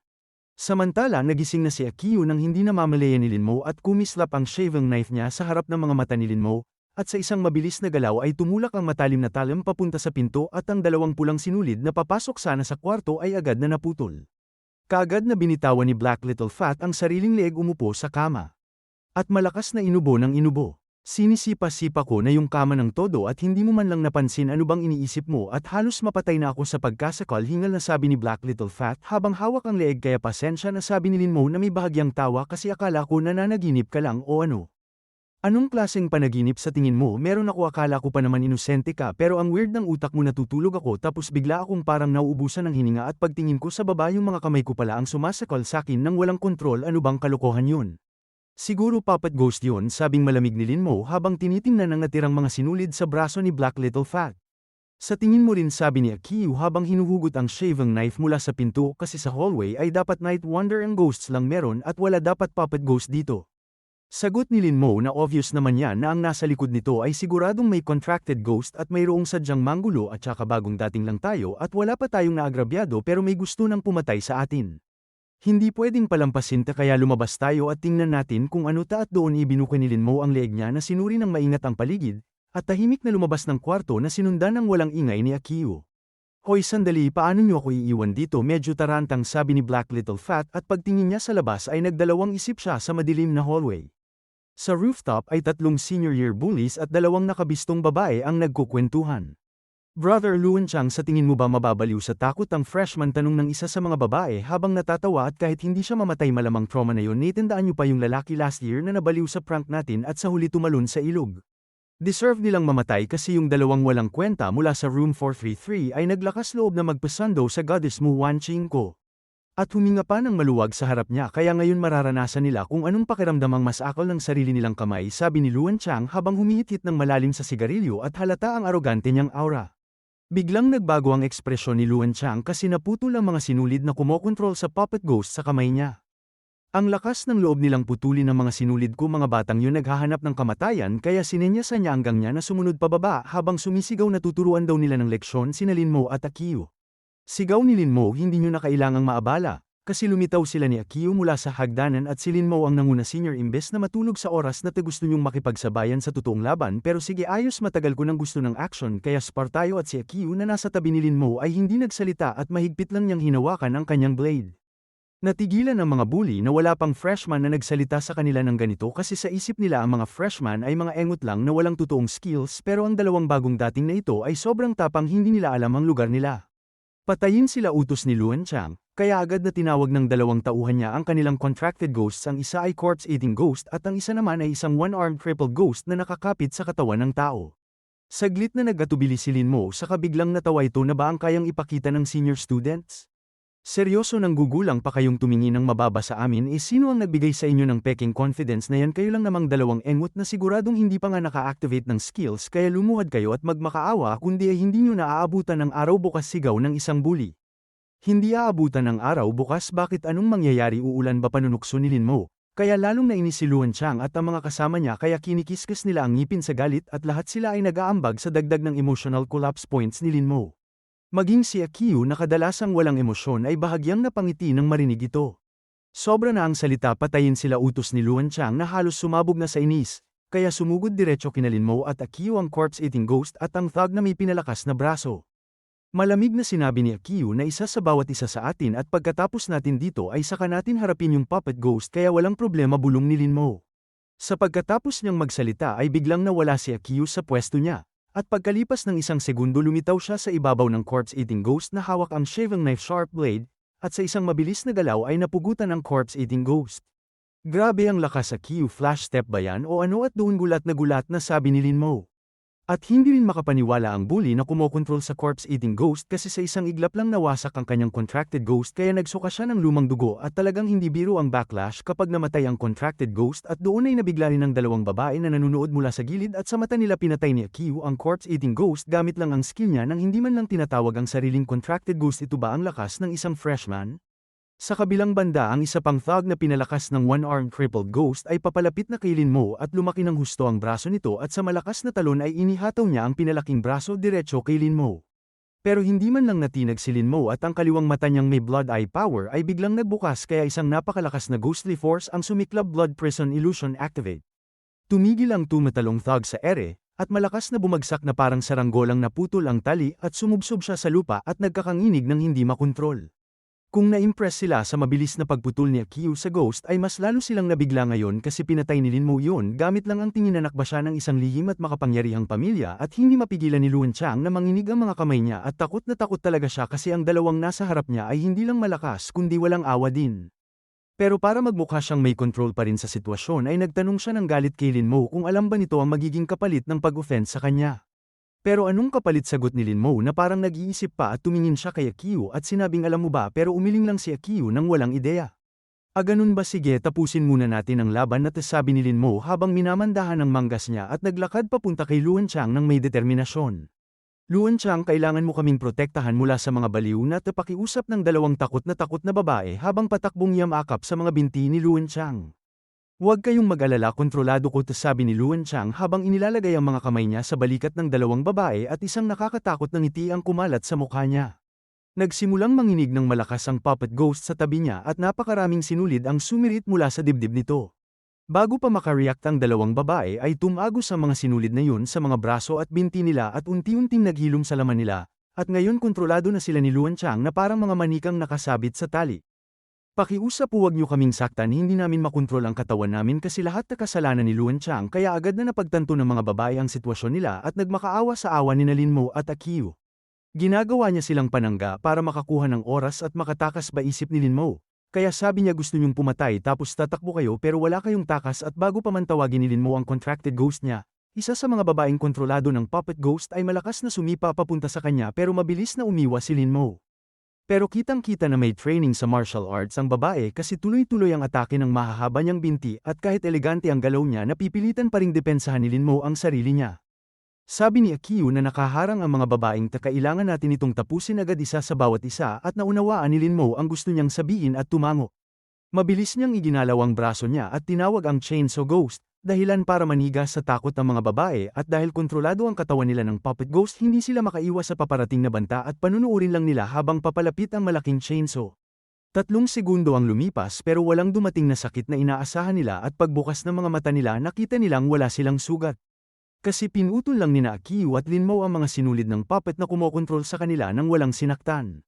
Samantala nagising na si Akiyu nang hindi na mamalayan ni Linmo at kumislap ang shaving knife niya sa harap ng mga mata ni Linmo. At sa isang mabilis na galaw ay tumulak ang matalim na talim papunta sa pinto at ang dalawang pulang sinulid na papasok sana sa kwarto ay agad na naputol. Kaagad na binitawan ni Black Little Fat ang sariling leeg umupo sa kama. At malakas na inubo ng inubo. Sinisipa-sipa ko na yung kama ng todo at hindi mo man lang napansin ano bang iniisip mo at halos mapatay na ako sa pagkasakal hingal na sabi ni Black Little Fat habang hawak ang leeg kaya pasensya na sabi ni Linmo na may bahagyang tawa kasi akala ko nananaginip ka lang o ano. Anong klaseng panaginip sa tingin mo? Meron ako akala ko pa naman inosente ka pero ang weird ng utak mo natutulog ako tapos bigla akong parang nauubusan ng hininga at pagtingin ko sa baba yung mga kamay ko pala ang sumasakal sa akin nang walang kontrol ano bang kalokohan yun? Siguro Puppet Ghost yun, sabing malamig ni Lin Mo habang tinitingnan ang natirang mga sinulid sa braso ni Black Little Fat. Sa tingin mo rin, sabi ni Akiyu habang hinuhugot ang shaving knife mula sa pinto, kasi sa hallway ay dapat Night Wonder ang ghosts lang meron at wala dapat Puppet Ghost dito. Sagot ni Lin Mo na obvious naman yan na ang nasa likod nito ay siguradong may contracted ghost at mayroong sadyang manggulo at saka bagong dating lang tayo at wala pa tayong naagrabyado pero may gusto nang pumatay sa atin. Hindi pwedeng palampasin kaya lumabas tayo at tingnan natin kung ano at doon ibinuka ni Lin Mo ang leeg niya na sinuri ng maingat ang paligid, at tahimik na lumabas ng kwarto na sinundan ng walang ingay ni Akiyu. Hoy sandali, paano niyo ako iiwan dito? Medyo tarantang sabi ni Black Little Fat at pagtingin niya sa labas ay nagdalawang isip siya sa madilim na hallway. Sa rooftop ay 3 senior year bullies at 2 nakabistong babae ang nagkukwentuhan. Brother Luanchang, sa tingin mo ba mababaliw sa takot ang freshman? Tanong ng isa sa mga babae habang natatawa, at kahit hindi siya mamatay malamang trauma na yon. Tandaan niyo pa yung lalaki last year na nabaliw sa prank natin at sa huli tumalon sa ilog. Deserve nilang mamatay kasi yung 2 walang kwenta mula sa room 433 ay naglakas loob na magpasando sa goddess mo Wan Chingko. At huminga pa ng maluwag sa harap niya, kaya ngayon mararanasan nila kung anong pakiramdam ang masakal ng sarili nilang kamay, sabi ni Luanchang habang humihit-hit ng malalim sa sigarilyo at halata ang arogante niyang aura. Biglang nagbago ang ekspresyon ni Luanchang kasi naputol ang mga sinulid na kumokontrol sa puppet ghost sa kamay niya. Ang lakas ng loob nilang putulin ng mga sinulid ko, mga batang yun naghahanap ng kamatayan, kaya sinenyasan niya hanggang niya na sumunod pababa habang sumisigaw na tuturuan daw nila ng leksyon sina Lin Mo at Akiyu. Sigaw ni Lin Mo, hindi nyo na kailangang maabala, kasi lumitaw sila ni Akiyu mula sa hagdanan at si Lin Mo ang nanguna senior imbes na matulog sa oras na gusto nyong makipagsabayan sa totoong laban. Pero sige, ayos, matagal ko nang gusto ng action, kaya spar tayo. At si Akiyu na nasa tabi ni Lin Mo ay hindi nagsalita at mahigpit lang niyang hinawakan ang kanyang blade. Natigilan ang mga bully na wala pang freshman na nagsalita sa kanila ng ganito kasi sa isip nila ang mga freshman ay mga engot lang na walang totoong skills, pero ang 2 bagong dating na ito ay sobrang tapang, hindi nila alam ang lugar nila. Patayin sila, utos ni Luanchang, kaya agad na tinawag ng 2 tauhan niya ang kanilang contracted ghosts. Ang isa ay corpse-eating ghost at ang isa naman ay isang one-armed crippled ghost na nakakapit sa katawan ng tao. Saglit na nag-atubili si Lin Mo saka biglang natawa ito. Na ba ang kayang ipakita ng senior students? Seryoso, nang gugulang pa kayong tumingin ng mababa sa amin? Sino ang nagbigay sa inyo ng peking confidence na yan? Kayo lang namang 2 engot na siguradong hindi pa nga naka-activate ng skills, kaya lumuhad kayo at magmakaawa, kundi ay hindi nyo naaabutan ng araw bukas, sigaw ng isang bully. Hindi aabutan ng araw bukas? Bakit, anong mangyayari? Uulan ba? Panunukso ni Lin Mo. Kaya lalong nainis si Luanchang at ang mga kasama niya, kaya kinikiskas nila ang ngipin sa galit at lahat sila ay nag-aambag sa dagdag ng emotional collapse points ni Lin Mo. Maging si Akiyu na kadalasang walang emosyon ay bahagyang napangiti nang marinig ito. Sobra na ang salita, patayin sila, utos ni Luanchang na halos sumabog na sa inis, kaya sumugod diretso kina Lin Mo at Akiyu ang corpse-eating ghost at ang thug na may pinalakas na braso. Malamig na sinabi ni Akiyu na isa sa bawat isa sa atin at pagkatapos natin dito ay saka natin harapin yung puppet ghost, kaya walang problema, bulong ni Lin Mo. Sa pagkatapos niyang magsalita ay biglang nawala si Akiyu sa pwesto niya. At pagkalipas ng 1 segundo lumitaw siya sa ibabaw ng corpse-eating ghost na hawak ang shaving knife sharp blade, at sa isang mabilis na galaw ay napugutan ang corpse-eating ghost. Grabe ang lakas, Akiyu, flash step ba yan o ano? At doon gulat na sabi ni Lin Mo. At hindi rin makapaniwala ang bully na kumokontrol sa corpse-eating ghost kasi sa isang iglap lang nawasak ang kanyang contracted ghost, kaya nagsuka siya ng lumang dugo at talagang hindi biro ang backlash kapag namatay ang contracted ghost. At doon ay nabigla rin ng 2 babae na nanunood mula sa gilid at sa mata nila pinatay ni Akiyu ang corpse-eating ghost gamit lang ang skill niya nang hindi man lang tinatawag ang sariling contracted ghost. Ito ba ang lakas ng isang freshman? Sa kabilang banda, ang isa pang thug na pinalakas ng one-armed crippled ghost ay papalapit na kay Lin Mo at lumaki ng husto ang braso nito at sa malakas na talon ay inihataw niya ang pinalaking braso diretso kay Lin Mo. Pero hindi man lang natinag si Lin Mo at ang kaliwang mata niyang may blood eye power ay biglang nagbukas, kaya isang napakalakas na ghostly force ang sumiklab. Blood prison illusion activate. Tumigil ang tumatalong thug sa ere, at malakas na bumagsak na parang saranggolang naputol ang tali at sumubsob siya sa lupa at nagkakanginig ng hindi makontrol. Kung na-impress sila sa mabilis na pagputol ni Akiyu sa ghost ay mas lalo silang nabigla ngayon kasi pinatay ni Lin Mo yun gamit lang ang tingin. Anak ba siya ng isang lihim at makapangyarihang pamilya? At hindi mapigilan ni Luanchang na manginig ang mga kamay niya at takot na takot talaga siya kasi ang 2 nasa harap niya ay hindi lang malakas kundi walang awa din. Pero para magmukha siyang may control pa rin sa sitwasyon ay nagtanong siya ng galit kay Lin Mo kung alam ba nito ang magiging kapalit ng pag-offense sa kanya. Pero anong kapalit? Sagot ni Lin Mo na parang nag-iisip pa at tumingin siya kay Akiyu at sinabing, alam mo ba, pero umiling lang si Akiyu nang walang ideya. Ganun ba, sige, tapusin muna natin ang laban, na sabi ni Lin Mo habang minamandahan ang manggas niya at naglakad papunta kay Luan Chang ng may determinasyon. Luan Chang, kailangan mo kaming protektahan mula sa mga baliw na pakiusap ng dalawang takot na babae habang patakbong yamakap sa mga binti ni Luan Chang. Huwag kayong mag-alala, kontrolado ko, sabi ni Luan Chang habang inilalagay ang mga kamay niya sa balikat ng dalawang babae at isang nakakatakot na ngiti ang kumalat sa mukha niya. Nagsimulang manginig ng malakas ang puppet ghost sa tabi niya at napakaraming sinulid ang sumirit mula sa dibdib nito. Bago pa makareact ang dalawang babae ay tumagos ang mga sinulid na yun sa mga braso at binti nila at unti-unting naghilom sa laman nila, at ngayon kontrolado na sila ni Luan Chang na parang mga manikang nakasabit sa tali. Pakiusap, huwag niyo kaming saktan, hindi namin makontrol ang katawan namin kasi lahat na kasalanan ni Luan Chang, kaya agad na napagtanto ng mga babae ang sitwasyon nila at nagmakaawa sa awa ni Lin Mo at Akiyu. Ginagawa niya silang panangga para makakuha ng oras at makatakas ba, isip ni Lin Mo. Kaya sabi niya, gusto niyong pumatay tapos tatakbo kayo pero wala kayong takas, at bago pa man tawagin ni Lin Mo ang contracted ghost niya, isa sa mga babaeng kontrolado ng puppet ghost ay malakas na sumipa papunta sa kanya pero mabilis na umiwas si Lin Mo. Pero kitang-kita na may training sa martial arts ang babae kasi tuloy-tuloy ang atake ng mahahaba niyang binti, at kahit elegante ang galaw niya, napipilitan pa ring depensahan ni Lin Mo ang sarili niya. Sabi ni Akiyu na nakaharang ang mga babaeng, kailangan natin itong tapusin agad isa sa bawat isa, at naunawaan ni Lin Mo ang gusto niyang sabihin at tumango. Mabilis niyang iginalaw ang braso niya at tinawag ang Chainsaw Ghost, dahilan para maniga sa takot ang mga babae, at dahil kontrolado ang katawan nila ng puppet ghost, hindi sila makaiwas sa paparating na banta at panunuorin lang nila habang papalapit ang malaking chainsaw. 3 segundo ang lumipas pero walang dumating na sakit na inaasahan nila, at pagbukas ng mga mata nila nakita nilang wala silang sugat. Kasi pinutol lang nina Akiyu at Lin Mo ang mga sinulid ng puppet na kumokontrol sa kanila nang walang sinaktan.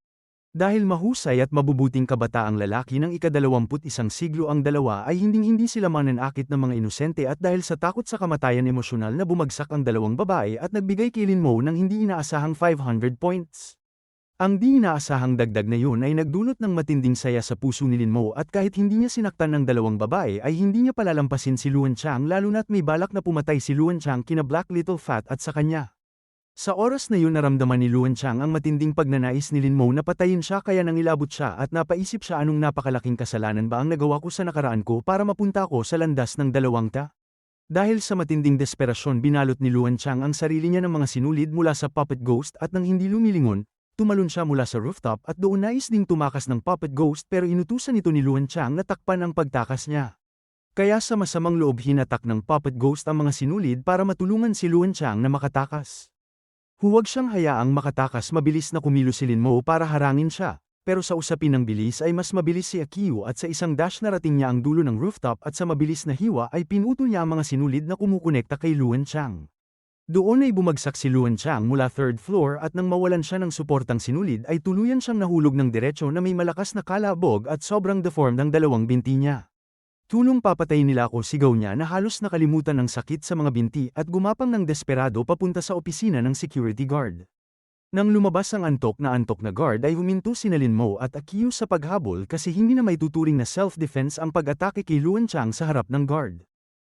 Dahil mahusay at mabubuting kabataang lalaki ng ika-21 siglo ang dalawa, ay hinding-hindi sila mananakit ng mga inosente, at dahil sa takot sa kamatayan emosyonal na bumagsak ang dalawang babae at nagbigay kay Lin Mo ng hindi inaasahang 500 points. Ang di inaasahang dagdag na yun ay nagdulot ng matinding saya sa puso ni Lin Mo, at kahit hindi niya sinaktan ng dalawang babae ay hindi niya palalampasin si Luan Chang, lalo na't may balak na pumatay si Luan Chang kina Black Little Fat at sa kanya. Sa oras na yun naramdaman ni Luan Chang ang matinding pagnanais ni Lin Mo na patayin siya, kaya nangilabot siya at napaisip siya, anong napakalaking kasalanan ba ang nagawa ko sa nakaraan ko para mapunta ko sa landas ng dalawang ta? Dahil sa matinding desperasyon, binalot ni Luan Chang ang sarili niya ng mga sinulid mula sa puppet ghost, at nang hindi lumilingon, tumalon siya mula sa rooftop, at doon nais ding tumakas ng puppet ghost pero inutusan ito ni Luan Chang na takpan ang pagtakas niya. Kaya sa masamang loob hinatak ng puppet ghost ang mga sinulid para matulungan si Luan Chang na makatakas. Huwag siyang hayaang makatakas, mabilis na kumilos si Lin Mo para harangin siya, pero sa usapin ng bilis ay mas mabilis si Akiyu, at sa isang dash narating niya ang dulo ng rooftop, at sa mabilis na hiwa ay pinutol niya ang mga sinulid na kumukonekta kay Luan Chang. Doon ay bumagsak si Luan Chang mula 3rd floor, at nang mawalan siya ng suportang sinulid ay tuluyan siyang nahulog ng diretsyo na may malakas na kalabog at sobrang deformed ang dalawang binti niya. Tulong, papatayin nila ako, sigaw niya na halos nakalimutan ng sakit sa mga binti, at gumapang ng desperado papunta sa opisina ng security guard. Nang lumabas ang antok na guard ay huminto sina Lin Mo at Akiyu sa paghabol kasi hindi na may tuturing na self-defense ang pag-atake kay Luan Chang sa harap ng guard.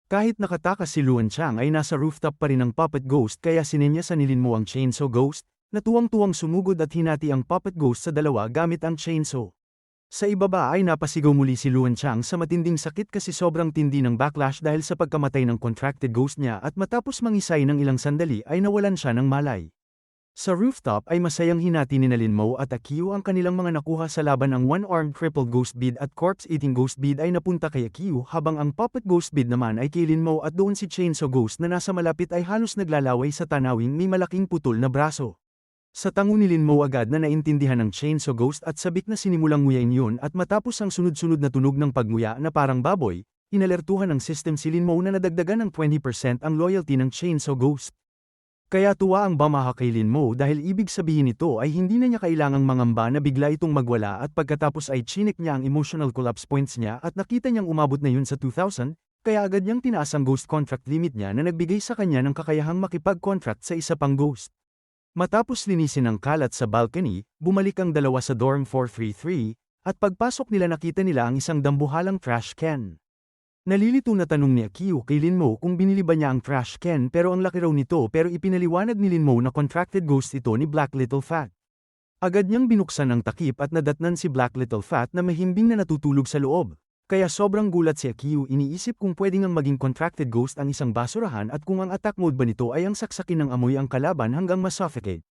Kahit nakatakas si Luan Chang ay nasa rooftop pa rin ang puppet ghost, kaya sinenyasan ni Lin Mo ang Chainsaw Ghost, na tuwang-tuwang sumugod at hinati ang puppet ghost sa dalawa gamit ang chainsaw. Sa ibaba ay napasigaw muli si Luan Chang sa matinding sakit kasi sobrang tindi ng backlash dahil sa pagkamatay ng contracted ghost niya, at matapos mangisay ng ilang sandali ay nawalan siya ng malay. Sa rooftop ay masayang hinati ni Lin Mo at Akiyu ang kanilang mga nakuha sa laban. Ang one-armed crippled ghost bead at corpse-eating ghost bead ay napunta kay Akiyu, habang ang puppet ghost bead naman ay kay Lin Mo, at doon si Chainsaw Ghost na nasa malapit ay halos naglalaway sa tanawing may malaking putol na braso. Sa tango ni Lin Mo agad na naintindihan ng Chainsaw Ghost at sabik na sinimulang nguyain yun, at matapos ang sunod-sunod na tunog ng pagnguya na parang baboy, inalertuhan ng system si Lin Mo na nadagdagan ng 20% ang loyalty ng Chainsaw Ghost. Kaya tuwa ang bamaha kay Lin Mo dahil ibig sabihin nito ay hindi na niya kailangang mangamba na bigla itong magwala, at pagkatapos ay chinik niya ang emotional collapse points niya at nakita niyang umabot na yun sa 2,000, kaya agad niyang tinaas ang ghost contract limit niya na nagbigay sa kanya ng kakayahang makipag-contract sa isa pang ghost. Matapos linisin ang kalat sa balcony, bumalik ang dalawa sa dorm 433, at pagpasok nila nakita nila ang isang dambuhalang trash can. Nalilito na tanong ni Akiyu kay Lin Mo kung binili ba niya ang trash can, pero ang laki raw nito, pero ipinaliwanag ni Lin Mo na contracted ghost ito ni Black Little Fat. Agad niyang binuksan ang takip at nadatnan si Black Little Fat na mahimbing na natutulog sa loob. Kaya sobrang gulat si Akiyu, iniisip kung pwede ngang maging contracted ghost ang isang basurahan at kung ang attack mode ba nito ay ang saksakin ng amoy ang kalaban hanggang masuffocate.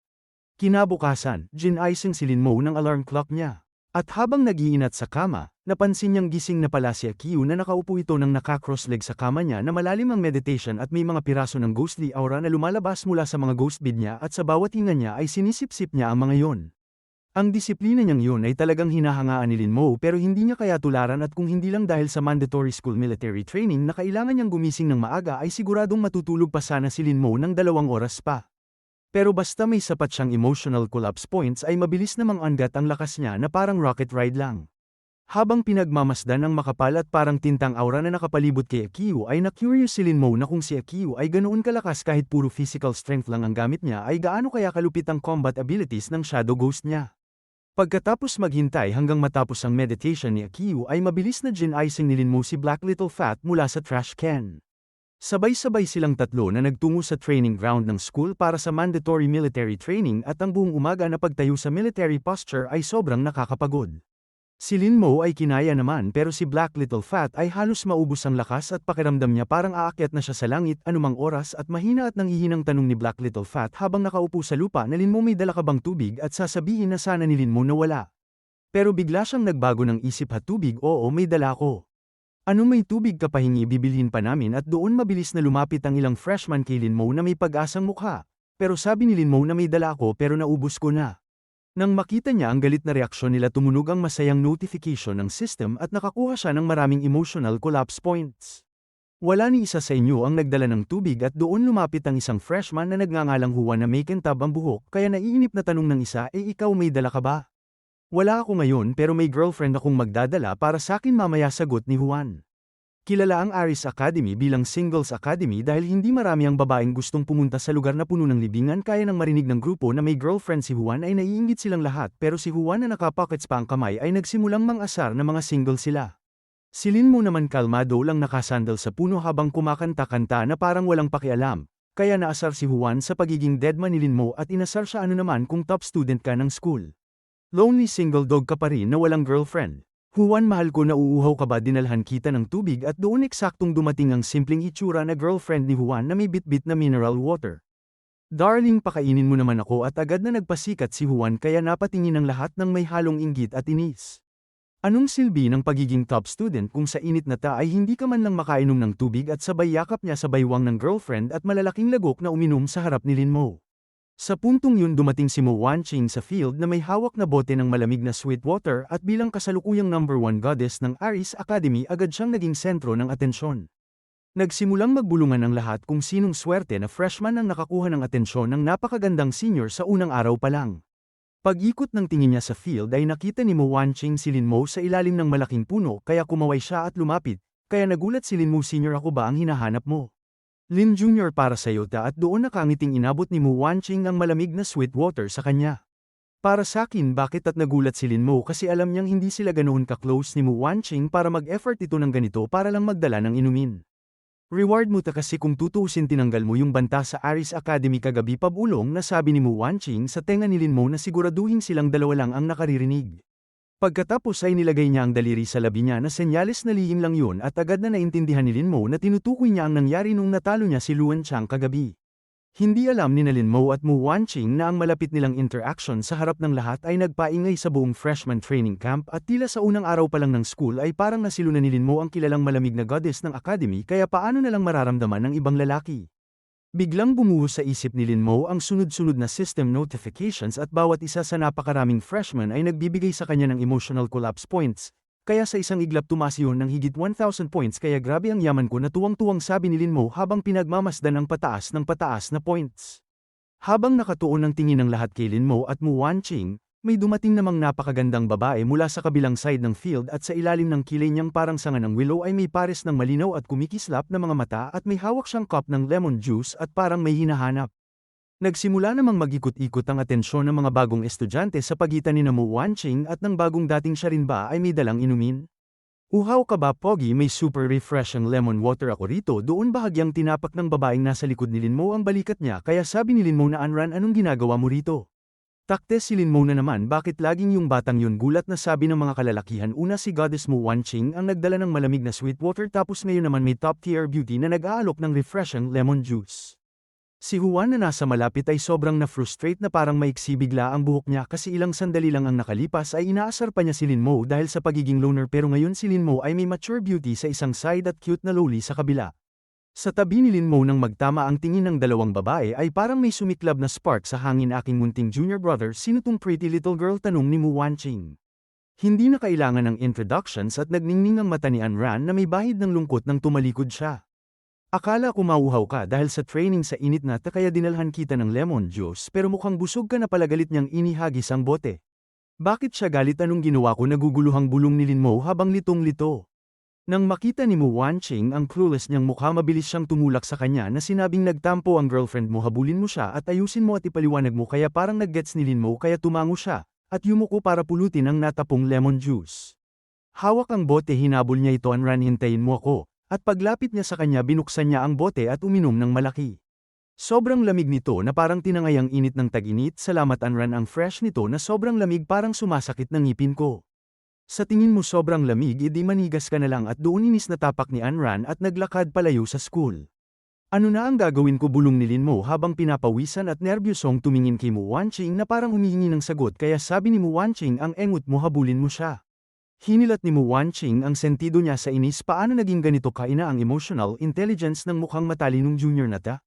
Kinabukasan, ginayos si Linmo ng alarm clock niya. At habang nag-iinat sa kama, napansin niyang gising na pala si Akiyu na nakaupo ito ng naka-cross-leg sa kama niya na malalim ang meditation at may mga piraso ng ghostly aura na lumalabas mula sa mga ghost bead niya at sa bawat hinga niya ay sinisip-sip niya ang mga yon. Ang disiplina niyang yun ay talagang hinahangaan ni Linmo pero hindi niya kaya tularan at kung hindi lang dahil sa mandatory school military training na kailangan niyang gumising ng maaga ay siguradong matutulog pa sana si Linmo ng 2 oras pa. Pero basta may sapat siyang emotional collapse points ay mabilis namang angat ang lakas niya na parang rocket ride lang. Habang pinagmamasdan ang makapal at parang tintang aura na nakapalibot kay Akiyu ay na-curious si Linmo na kung si Akiyu ay ganoon kalakas kahit puro physical strength lang ang gamit niya ay gaano kaya kalupit ang combat abilities ng Shadow Ghost niya. Pagkatapos maghintay hanggang matapos ang meditation ni Akiyu ay mabilis na ginayosing ni Linmo si Black Little Fat mula sa trash can. Sabay-sabay silang tatlo na nagtungo sa training ground ng school para sa mandatory military training at ang buong umaga na pagtayo sa military posture ay sobrang nakakapagod. Si Linmo ay kinaya naman pero si Black Little Fat ay halos maubos ang lakas at pakiramdam niya parang aakyat na siya sa langit anumang oras at mahina at nanghihinang tanong ni Black Little Fat habang nakaupo sa lupa na Linmo may dala ka bang tubig at sasabihin na sana ni Linmo na wala. Pero bigla siyang nagbago ng isip ha tubig oo may dala ko. Ano may tubig ka pahingi bibilhin pa namin at doon mabilis na lumapit ang ilang freshman kay Linmo na may pag-asang mukha. Pero sabi ni Linmo na may dala ako pero naubos ko na. Nang makita niya ang galit na reaksyon nila tumunog ang masayang notification ng system at nakakuha siya ng maraming emotional collapse points. Wala ni isa sa inyo ang nagdala ng tubig at doon lumapit ang isang freshman na nagngangalang Juan na may kintab ang buhok kaya naiinip na tanong ng isa ikaw may dala ka ba? Wala ako ngayon pero may girlfriend akong magdadala para sakin mamaya sagot ni Juan. Kilala ang Aris Academy bilang singles academy dahil hindi marami ang babaeng gustong pumunta sa lugar na puno ng libingan kaya nang marinig ng grupo na may girlfriend si Juan ay naiinggit silang lahat pero si Juan na nakapockets pa ang kamay ay nagsimulang mang-asar na mga single sila. Si Linmo naman kalmado lang nakasandal sa puno habang kumakanta-kanta na parang walang pakialam, kaya naasar si Juan sa pagiging deadman ni Linmo at inasar siya ano naman kung top student ka ng school. Lonely single dog ka pa rin na walang girlfriend. Juan mahal ko nauuhaw ka ba dinalhan kita ng tubig at doon eksaktong dumating ang simpleng itsura na girlfriend ni Juan na may bitbit na mineral water. Darling pakainin mo naman ako at agad na nagpasikat si Juan kaya napatingin ang lahat ng may halong inggit at inis. Anong silbi ng pagiging top student kung sa init na ta ay hindi ka man lang makainom ng tubig at sabay yakap niya sa baywang ng girlfriend at malalaking lagok na uminom sa harap ni Linmo. Sa puntong yun dumating si Mo Wanqing sa field na may hawak na bote ng malamig na sweet water at bilang kasalukuyang number 1 goddess ng Aris Academy agad siyang naging sentro ng atensyon. Nagsimulang magbulungan ang lahat kung sinong swerte na freshman ang nakakuha ng atensyon ng napakagandang senior sa unang araw pa lang. Pag-ikot ng tingin niya sa field ay nakita ni Mo Wanqing si Linmo sa ilalim ng malaking puno kaya kumaway siya at lumapit, kaya nagulat si Linmo Senior ako ba ang hinahanap mo? Lin Jr. para sa Yota at doon nakangiting inabot ni Mo Wanqing ang malamig na sweet water sa kanya. Para sakin bakit at nagulat si Linmo kasi alam niyang hindi sila ganoon ka-close ni Mo Wanqing para mag-effort ito ng ganito para lang magdala ng inumin. Reward mo ta kasi kung tutuusin tinanggal mo yung banta sa Aris Academy kagabi pabulong na sabi ni Mo Wanqing sa tenga ni Linmo na siguraduhin silang dalawa lang ang nakaririnig. Pagkatapos ay nilagay niya ang daliri sa labi niya na senyales na lihim lang yun at agad na naintindihan ni Linmo na tinutukoy niya ang nangyari nung natalo niya si Luan Chang kagabi. Hindi alam ni Linmo at Mo Wanqing na ang malapit nilang interaction sa harap ng lahat ay nagpaingay sa buong freshman training camp at tila sa unang araw pa lang ng school ay parang nasilunan ni Linmo ang kilalang malamig na goddess ng academy kaya paano na lang mararamdaman ng ibang lalaki. Biglang bumuhos sa isip ni Linmo ang sunod-sunod na system notifications at bawat isa sa napakaraming freshman ay nagbibigay sa kanya ng emotional collapse points, kaya sa isang iglap tumaas yun ng higit 1,000 points kaya grabe ang yaman ko na tuwang-tuwang sabi ni Linmo habang pinagmamasdan ng pataas na points. Habang nakatuon ang tingin ng lahat kay Linmo at Mo Wanqing, may dumating namang napakagandang babae mula sa kabilang side ng field at sa ilalim ng kilay niyang parang sanga ng willow ay may pares ng malinaw at kumikislap na mga mata at may hawak siyang cup ng lemon juice at parang may hinahanap. Nagsimula namang mag-ikot-ikot ang atensyon ng mga bagong estudyante sa pagitan ni Mo Wanqing at ng bagong dating siya rin ba ay may dalang inumin. Uhaw ka ba Pogi may super refreshing lemon water ako rito doon bahagyang tinapak ng babaeng nasa likod ni Linmo ang balikat niya kaya sabi ni Linmo na Anran anong ginagawa mo rito? Takte si Lin Mo na naman bakit laging yung batang yun gulat na sabi ng mga kalalakihan una si Goddess Mu Wanqing ang nagdala ng malamig na sweet water tapos ngayon naman may top tier beauty na nag-aalok ng refreshing lemon juice. Si Juan na nasa malapit ay sobrang na-frustrate na parang maiksi bigla ang buhok niya kasi ilang sandali lang ang nakalipas ay inaasar pa niya si Lin Mo dahil sa pagiging loner pero ngayon si Lin Mo ay may mature beauty sa isang side at cute na loli sa kabila. Sa tabi ni Lin Mo nang magtama ang tingin ng dalawang babae ay parang may sumiklab na spark sa hangin aking munting junior brother sino tong pretty little girl tanong ni Mu Wanqing. Hindi na kailangan ng introductions at nagningning ang mata ni Anran na may bahid ng lungkot nang tumalikod siya. Akala ko mauhaw ka dahil sa training sa init na kaya dinalhan kita ng lemon juice pero mukhang busog ka na pala galit niyang inihagis ang bote. Bakit siya galit anong ginawa ko naguguluhang bulong ni Lin Mo habang litong-lito. Nang makita ni Mu Wanqing ang clueless niyang mukha mabilis siyang tumulak sa kanya na sinabing nagtampo ang girlfriend mo habulin mo siya at ayusin mo at ipaliwanag mo kaya parang naggets ni Lin Mo kaya tumango siya at yumuko para pulutin ang natapong lemon juice. Hawak ang bote hinabol niya ito Anran hintayin mo ako. At paglapit niya sa kanya binuksan niya ang bote at uminom ng malaki. Sobrang lamig nito na parang tinangay ang init ng tag-init salamat Anran ang fresh nito na sobrang lamig parang sumasakit ng ngipin ko. Sa tingin mo sobrang lamig edi manigas ka na lang at doon inis na tapak ni Anran at naglakad palayo sa school. Ano na ang gagawin ko bulong ni Lin Mo habang pinapawisan at nerbyosong tumingin kay Mu Wanqing na parang humihingi ng sagot kaya sabi ni Mu Wanqing ang engot mo habulin mo siya. Hinilat ni Mu Wanqing ang sentido niya sa inis paano naging ganito kaina ang emotional intelligence ng mukhang matalinong junior na ta.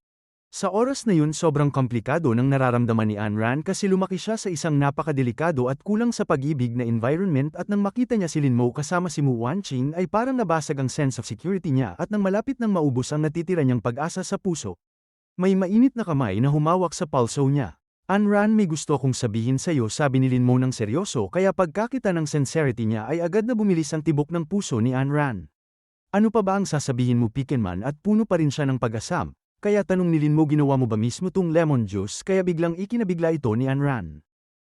Sa oras na yun sobrang komplikado ng nararamdaman ni Anran kasi lumaki siya sa isang napakadelikado at kulang sa pag-ibig na environment at nang makita niya si Lin Mo kasama si Mu Wanqing ay parang nabasag ang sense of security niya at nang malapit nang maubos ang natitira niyang pag-asa sa puso. May mainit na kamay na humawak sa pulso niya. Anran may gusto kong sabihin sa'yo sabi ni Lin Mo ng seryoso kaya pagkakita ng sincerity niya ay agad na bumilis ang tibok ng puso ni Anran. Ano pa ba ang sasabihin mo Pikenman at puno pa rin siya ng pag-asam, kaya tanong ni Lin Mo ginawa mo ba mismo tong lemon juice kaya biglang ikinabigla ito ni Anran.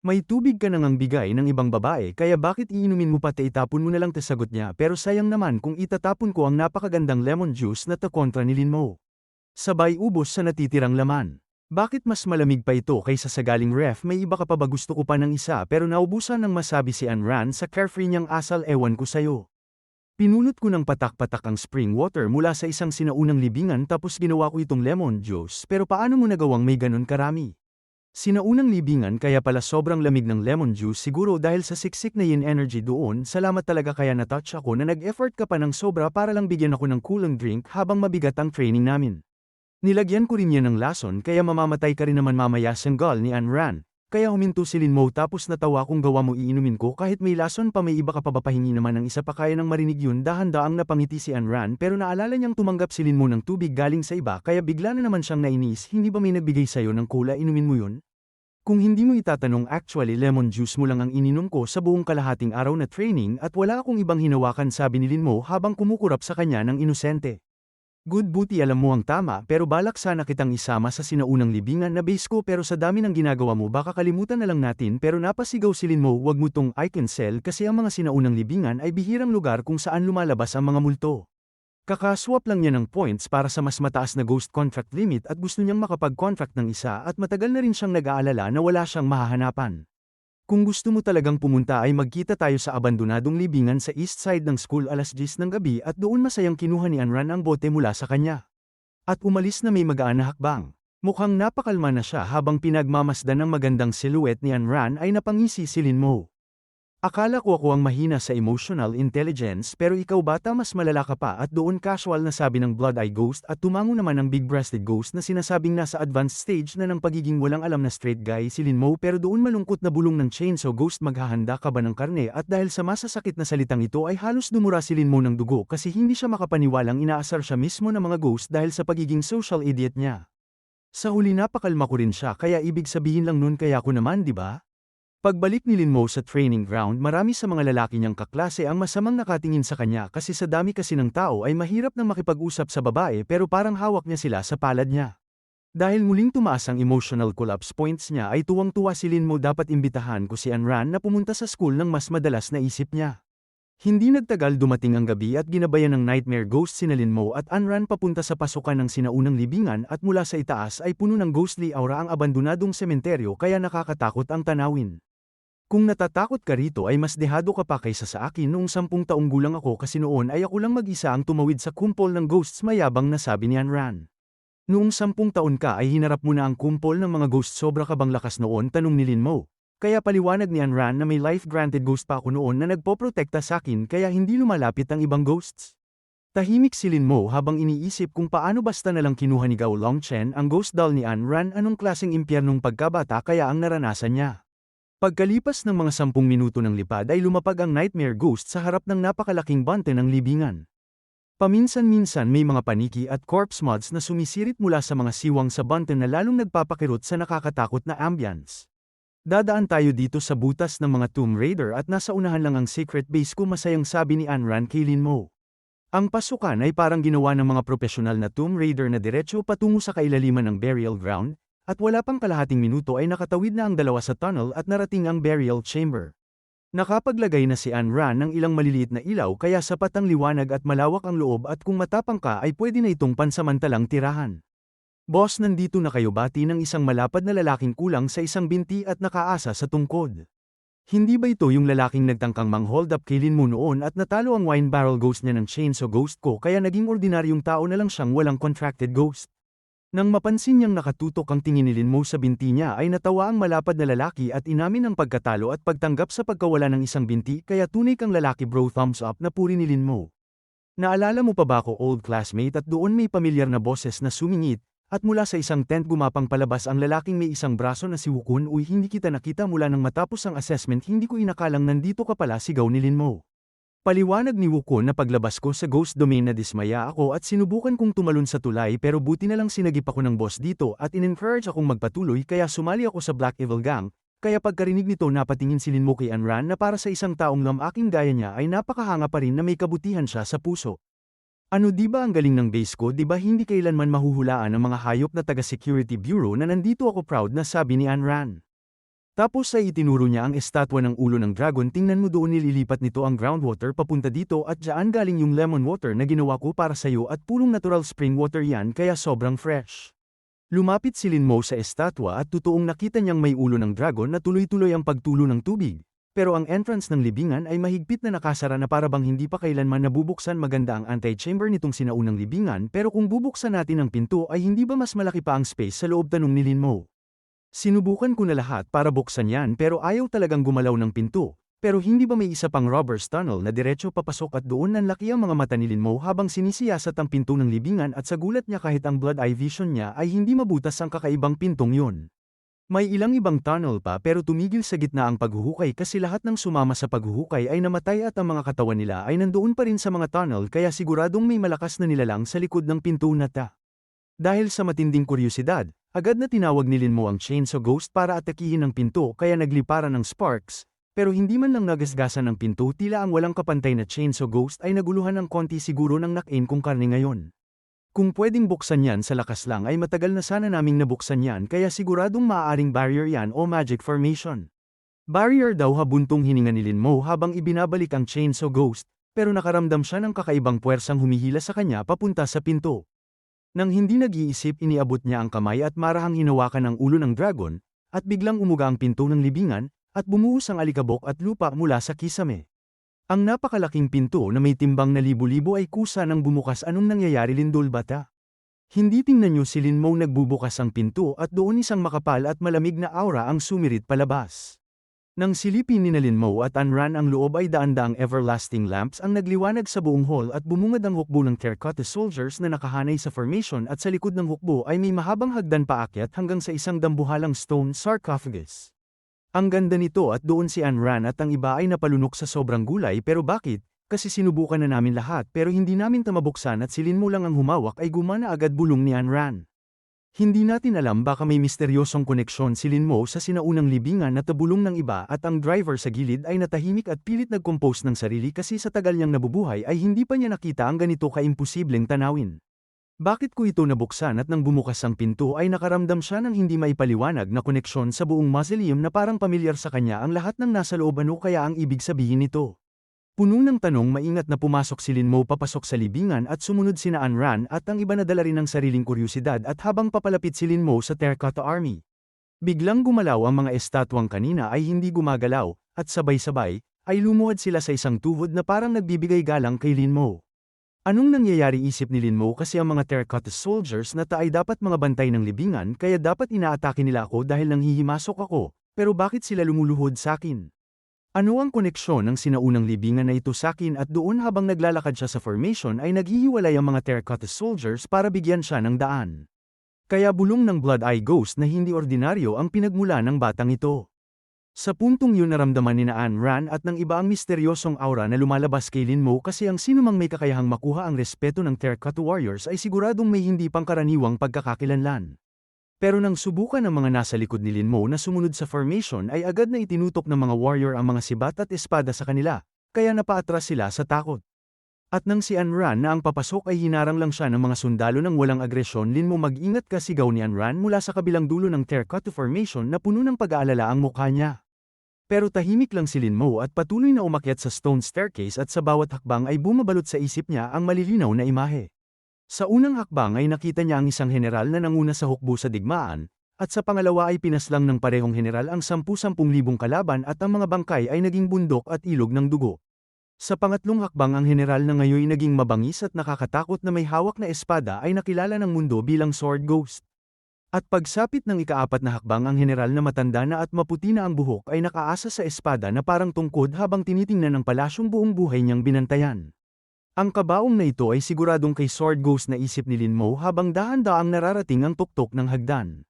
May tubig ka nang ang bigay ng ibang babae kaya bakit iinumin mo pati itapon mo na lang sagot niya pero sayang naman kung itatapon ko ang napakagandang lemon juice na kontra ni Lin Mo. Sabay ubos sa natitirang laman. Bakit mas malamig pa ito kaysa sa galing ref may iba ka pa ba gusto ko pa ng isa pero naubusan ng masabi si Anran sa carefree niyang asal ewan ko sayo. Pinulot ko ng patak-patak ang spring water mula sa isang sinaunang libingan tapos ginawa ko itong lemon juice pero paano mo nagawang may ganun karami? Sinaunang libingan kaya pala sobrang lamig ng lemon juice siguro dahil sa siksik na yin energy doon salamat talaga kaya na-touch ako na nag-effort ka pa ng sobra para lang bigyan ako ng cooling drink habang mabigat ang training namin. Nilagyan ko rin yan ng lason kaya mamamatay ka rin naman mamaya sanggal ni Anran, kaya huminto si Lin Mo tapos natawa kung gawa mo iinumin ko kahit may lason pa may iba ka pa ba pahingi naman ng isa pa kaya nang marinig yun dahan-daang napangiti si Anran pero naalala niyang tumanggap si Lin Mo ng tubig galing sa iba kaya bigla na naman siyang nainis hindi ba may nagbigay sa'yo ng cola inumin mo yun? Kung hindi mo itatanong actually lemon juice mo lang ang ininom ko sa buong kalahating araw na training at wala akong ibang hinawakan sabi ni Lin Mo habang kumukurap sa kanya ng inosente. Good buti alam mo ang tama pero balak sana kitang isama sa sinaunang libingan na base ko pero sa dami ng ginagawa mo baka kalimutan na lang natin pero napasigaw si Lin Mo wag mo tong I can sell kasi ang mga sinaunang libingan ay bihirang lugar kung saan lumalabas ang mga multo. Kakaswap lang niya ng points para sa mas mataas na ghost contract limit at gusto niyang makapag-contract ng isa at matagal na rin siyang nag-aalala na wala siyang mahahanapan. Kung gusto mo talagang pumunta ay magkita tayo sa abandonadong libingan sa east side ng school alas 10 ng gabi at doon masayang kinuha ni Anran ang bote mula sa kanya. At umalis na may magaan na hakbang. Mukhang napakalma na siya habang pinagmamasdan ng magandang silhouette ni Anran ay napangisi si Lin Mo. Akala ko ako ang mahina sa emotional intelligence pero ikaw bata mas malala ka pa at doon casual na sabi ng blood eye ghost at tumango naman ang big-breasted ghost na sinasabing nasa advanced stage na ng pagiging walang alam na straight guy si Lin Mo pero doon malungkot na bulong ng chainsaw ghost maghahanda ka ba ng karne at dahil sa masasakit na salitang ito ay halos dumura si Lin Mo ng dugo kasi hindi siya makapaniwalang inaasar siya mismo ng mga ghost dahil sa pagiging social idiot niya. Sa huli napakalma ko rin siya kaya ibig sabihin lang nun kaya ko naman di ba? Pagbalik ni Lin Mo sa training ground marami sa mga lalaki niyang kaklase ang masamang nakatingin sa kanya kasi sa dami kasi ng tao ay mahirap nang makipag-usap sa babae pero parang hawak niya sila sa palad niya. Dahil muling tumaas ang emotional collapse points niya ay tuwang-tuwa si Lin Mo dapat imbitahan ko si Anran na pumunta sa school ng mas madalas na isip niya. Hindi nagtagal dumating ang gabi at ginabayan ng nightmare ghost sina Linmo at Anran papunta sa pasukan ng sinaunang libingan at mula sa itaas ay puno ng ghostly aura ang abandonadong sementeryo kaya nakakatakot ang tanawin. Kung natatakot ka rito ay mas dehado ka pa kaysa sa akin noong 10 taong gulang ako kasi noon ay ako lang mag-isa ang tumawid sa kumpol ng ghosts mayabang na sabi ni Anran. Noong 10 taon ka ay hinarap mo na ang kumpol ng mga ghosts sobra ka bang lakas noon tanong ni Linmo. Kaya paliwanag ni Anran na may life-granted ghost pa ako noon na nagpoprotekta sa akin kaya hindi lumalapit ang ibang ghosts. Tahimik si Linmo habang iniisip kung paano basta nalang kinuha ni Gao Longchen ang ghost doll ni Anran anong klaseng impyernong pagkabata kaya ang naranasan niya. Pagkalipas ng mga 10 minuto ng lipad ay lumapag ang nightmare ghost sa harap ng napakalaking bante ng libingan. Paminsan-minsan may mga paniki at corpse mods na sumisirit mula sa mga siwang sa bante na lalong nagpapakirot sa nakakatakot na ambience. Dadaan tayo dito sa butas ng mga Tomb Raider at nasa unahan lang ang secret base ko masayang sabi ni Anran kay Linmo. Ang pasukan ay parang ginawa ng mga profesional na Tomb Raider na diretso patungo sa kailaliman ng burial ground, at wala pang kalahating minuto ay nakatawid na ang dalawa sa tunnel at narating ang burial chamber. Nakapaglagay na si Anran ng ilang maliliit na ilaw kaya sapat ang liwanag at malawak ang loob at kung matapang ka ay pwede na itong pansamantalang tirahan. Boss, nandito na kayo bati ng isang malapad na lalaking kulang sa isang binti at nakaasa sa tungkod. Hindi ba ito yung lalaking nagtangkang mang-hold up kay Linmo noon at natalo ang wine barrel ghost niya ng chainsaw ghost ko kaya naging ordinaryong tao na lang siyang walang contracted ghost? Nang mapansin niyang nakatutok ang tingin ni Linmo sa binti niya ay natawa ang malapad na lalaki at inamin ang pagkatalo at pagtanggap sa pagkawala ng isang binti kaya tunay kang lalaki bro thumbs up na puri ni Linmo. Naalala mo pa ba ako old classmate at doon may pamilyar na boses na sumingit? At mula sa isang tent gumapang palabas ang lalaking may isang braso na si Wukun uy hindi kita nakita mula nang matapos ang assessment hindi ko inakalang nandito ka pala sigaw ni Linmo. Paliwanag ni Wukun na paglabas ko sa ghost domain na dismaya ako at sinubukan kong tumalon sa tulay pero buti na lang sinagip ako ng boss dito at in-encourage akong magpatuloy kaya sumali ako sa Black Evil Gang, kaya pagkarinig nito napatingin si Linmo kay Anran na para sa isang taong lamaking gaya niya ay napakahanga pa rin na may kabutihan siya sa puso. Ano di ba ang galing ng base ko di ba hindi kailanman mahuhulaan ang mga hayop na taga-security bureau na nandito ako proud na sabi ni Anran. Tapos ay itinuro niya ang estatwa ng ulo ng dragon tingnan mo doon nililipat nito ang groundwater papunta dito at dyan galing yung lemon water na ginawa ko para sayo at purong natural spring water yan kaya sobrang fresh. Lumapit si Linmo sa estatwa at totoong nakita niyang may ulo ng dragon na tuloy-tuloy ang pagtulo ng tubig. Pero ang entrance ng libingan ay mahigpit na nakasara na para bang hindi pa kailanman nabubuksan maganda ang antechamber nitong sinaunang libingan pero kung bubuksan natin ang pinto ay hindi ba mas malaki pa ang space sa loob tanong ni Linmo. Sinubukan ko na lahat para buksan yan pero ayaw talagang gumalaw ng pinto, pero hindi ba may isa pang robber's tunnel na diretso papasok at doon nanlaki ang mga mata ni Linmo habang sinisiyasat ang pinto ng libingan at sa gulat niya kahit ang blood eye vision niya ay hindi mabutas ang kakaibang pintong yun. May ilang ibang tunnel pa pero tumigil sa gitna ang paghuhukay kasi lahat ng sumama sa paghuhukay ay namatay at ang mga katawan nila ay nandoon pa rin sa mga tunnel kaya siguradong may malakas na nilalang sa likod ng pinto na ta. Dahil sa matinding kuryosidad, agad na tinawag ni Linmo ang chainsaw ghost para atakihin ang pinto kaya nagliparan ng sparks, pero hindi man lang nagasgasan ng pinto tila ang walang kapantay na chainsaw ghost ay naguluhan ng konti siguro ng nakain kong karne ngayon. Kung pwedeng buksan yan sa lakas lang ay matagal na sana naming nabuksan yan kaya siguradong maaaring barrier yan o magic formation. Barrier daw habuntong hininga ni Linmo habang ibinabalik ang chainsaw ghost, pero nakaramdam siya ng kakaibang puwersang humihila sa kanya papunta sa pinto. Nang hindi nag-iisip iniabot niya ang kamay at marahang hinawakan ang ulo ng dragon, at biglang umuga ang pinto ng libingan, at bumuhos ang alikabok at lupa mula sa kisame. Ang napakalaking pinto na may timbang na libo-libo ay kusa nang bumukas anong nangyayari lindol bata. Hindi tingnan niyo si Linmo nagbubukas ang pinto at doon isang makapal at malamig na aura ang sumirit palabas. Nang silipin ni Linmo at Anran ang loob ay daan-daang everlasting lamps ang nagliwanag sa buong hall at bumungad ang hukbo ng terracotta soldiers na nakahanay sa formation at sa likod ng hukbo ay may mahabang hagdan paakyat hanggang sa isang dambuhalang stone sarcophagus. Ang ganda nito at doon si Anran at ang iba ay napalunok sa sobrang gulay pero bakit? Kasi sinubukan na namin lahat pero hindi namin mabuksan at si Linmo lang ang humawak ay gumana agad bulong ni Anran. Hindi natin alam baka may misteryosong koneksyon si Linmo sa sinaunang libingan na tabulong ng iba at ang driver sa gilid ay natahimik at pilit nag-compose ng sarili kasi sa tagal niyang nabubuhay ay hindi pa niya nakita ang ganito kaimposibleng tanawin. Bakit ko ito nabuksan at nang bumukas ang pinto ay nakaramdam siya ng hindi maipaliwanag na koneksyon sa buong mausoleum na parang pamilyar sa kanya ang lahat ng nasa loob ano kaya ang ibig sabihin nito. Puno ng tanong maingat na pumasok si Lin Mo papasok sa libingan at sumunod sina Ayn Rand at ang iba na dala rin ng sariling kuryusidad at habang papalapit si Lin Mo sa Terracotta Army. Biglang gumalaw ang mga estatwang kanina ay hindi gumagalaw, at sabay-sabay, ay lumuhad sila sa isang tuhod na parang nagbibigay galang kay Lin Mo. Anong nangyayari isip ni Lin Mo kasi ang mga Terracotta soldiers na ay dapat mga bantay ng libingan kaya dapat inaatake nila ako dahil nanghihimasok ako, pero bakit sila lumuluhod sa akin? Ano ang koneksyon ng sinaunang libingan na ito sa akin at doon habang naglalakad siya sa formation ay naghihiwalay ang mga Terracotta soldiers para bigyan siya ng daan. Kaya bulong ng Blood Eye Ghost na hindi ordinaryo ang pinagmula ng batang ito. Sa puntong yun naramdaman ni Ayn Rand at ng iba ang misteryosong aura na lumalabas kay Lin Mo kasi ang sinumang may kakayahang makuha ang respeto ng Terracotta Warriors ay siguradong may hindi pangkaraniwang pagkakakilanlan. Pero nang subukan ng mga nasa likod ni Lin Mo na sumunod sa formation ay agad na itinutok ng mga warrior ang mga sibat at espada sa kanila, kaya napaatras sila sa takot. At nang si Ayn Rand na ang papasok ay hinarang lang siya ng mga sundalo ng walang agresyon. Lin Mo mag-ingat ka, sigaw ni Ayn Rand mula sa kabilang dulo ng Terracotta Formation na puno ng pag-aalala ang mukha niya. Pero tahimik lang si Lin Mo at patuloy na umakyat sa stone staircase at sa bawat hakbang ay bumabalot sa isip niya ang malilinaw na imahe. Sa unang hakbang ay nakita niya ang isang general na nanguna sa hukbo sa digmaan, at sa pangalawa ay pinaslang ng parehong general ang 10,000 kalaban at ang mga bangkay ay naging bundok at ilog ng dugo. Sa pangatlong hakbang ang general na ngayoy naging mabangis at nakakatakot na may hawak na espada ay nakilala ng mundo bilang Sword Ghost. At pagsapit ng ikaapat na hakbang ang general na matanda na at maputi na ang buhok ay nakaasa sa espada na parang tungkod habang tinitingnan ng palasyong buong buhay niyang binantayan. Ang kabaong na ito ay siguradong kay Sword Ghost na isip ni Lin Mo habang dahan-daang nararating ang tuktok ng hagdan.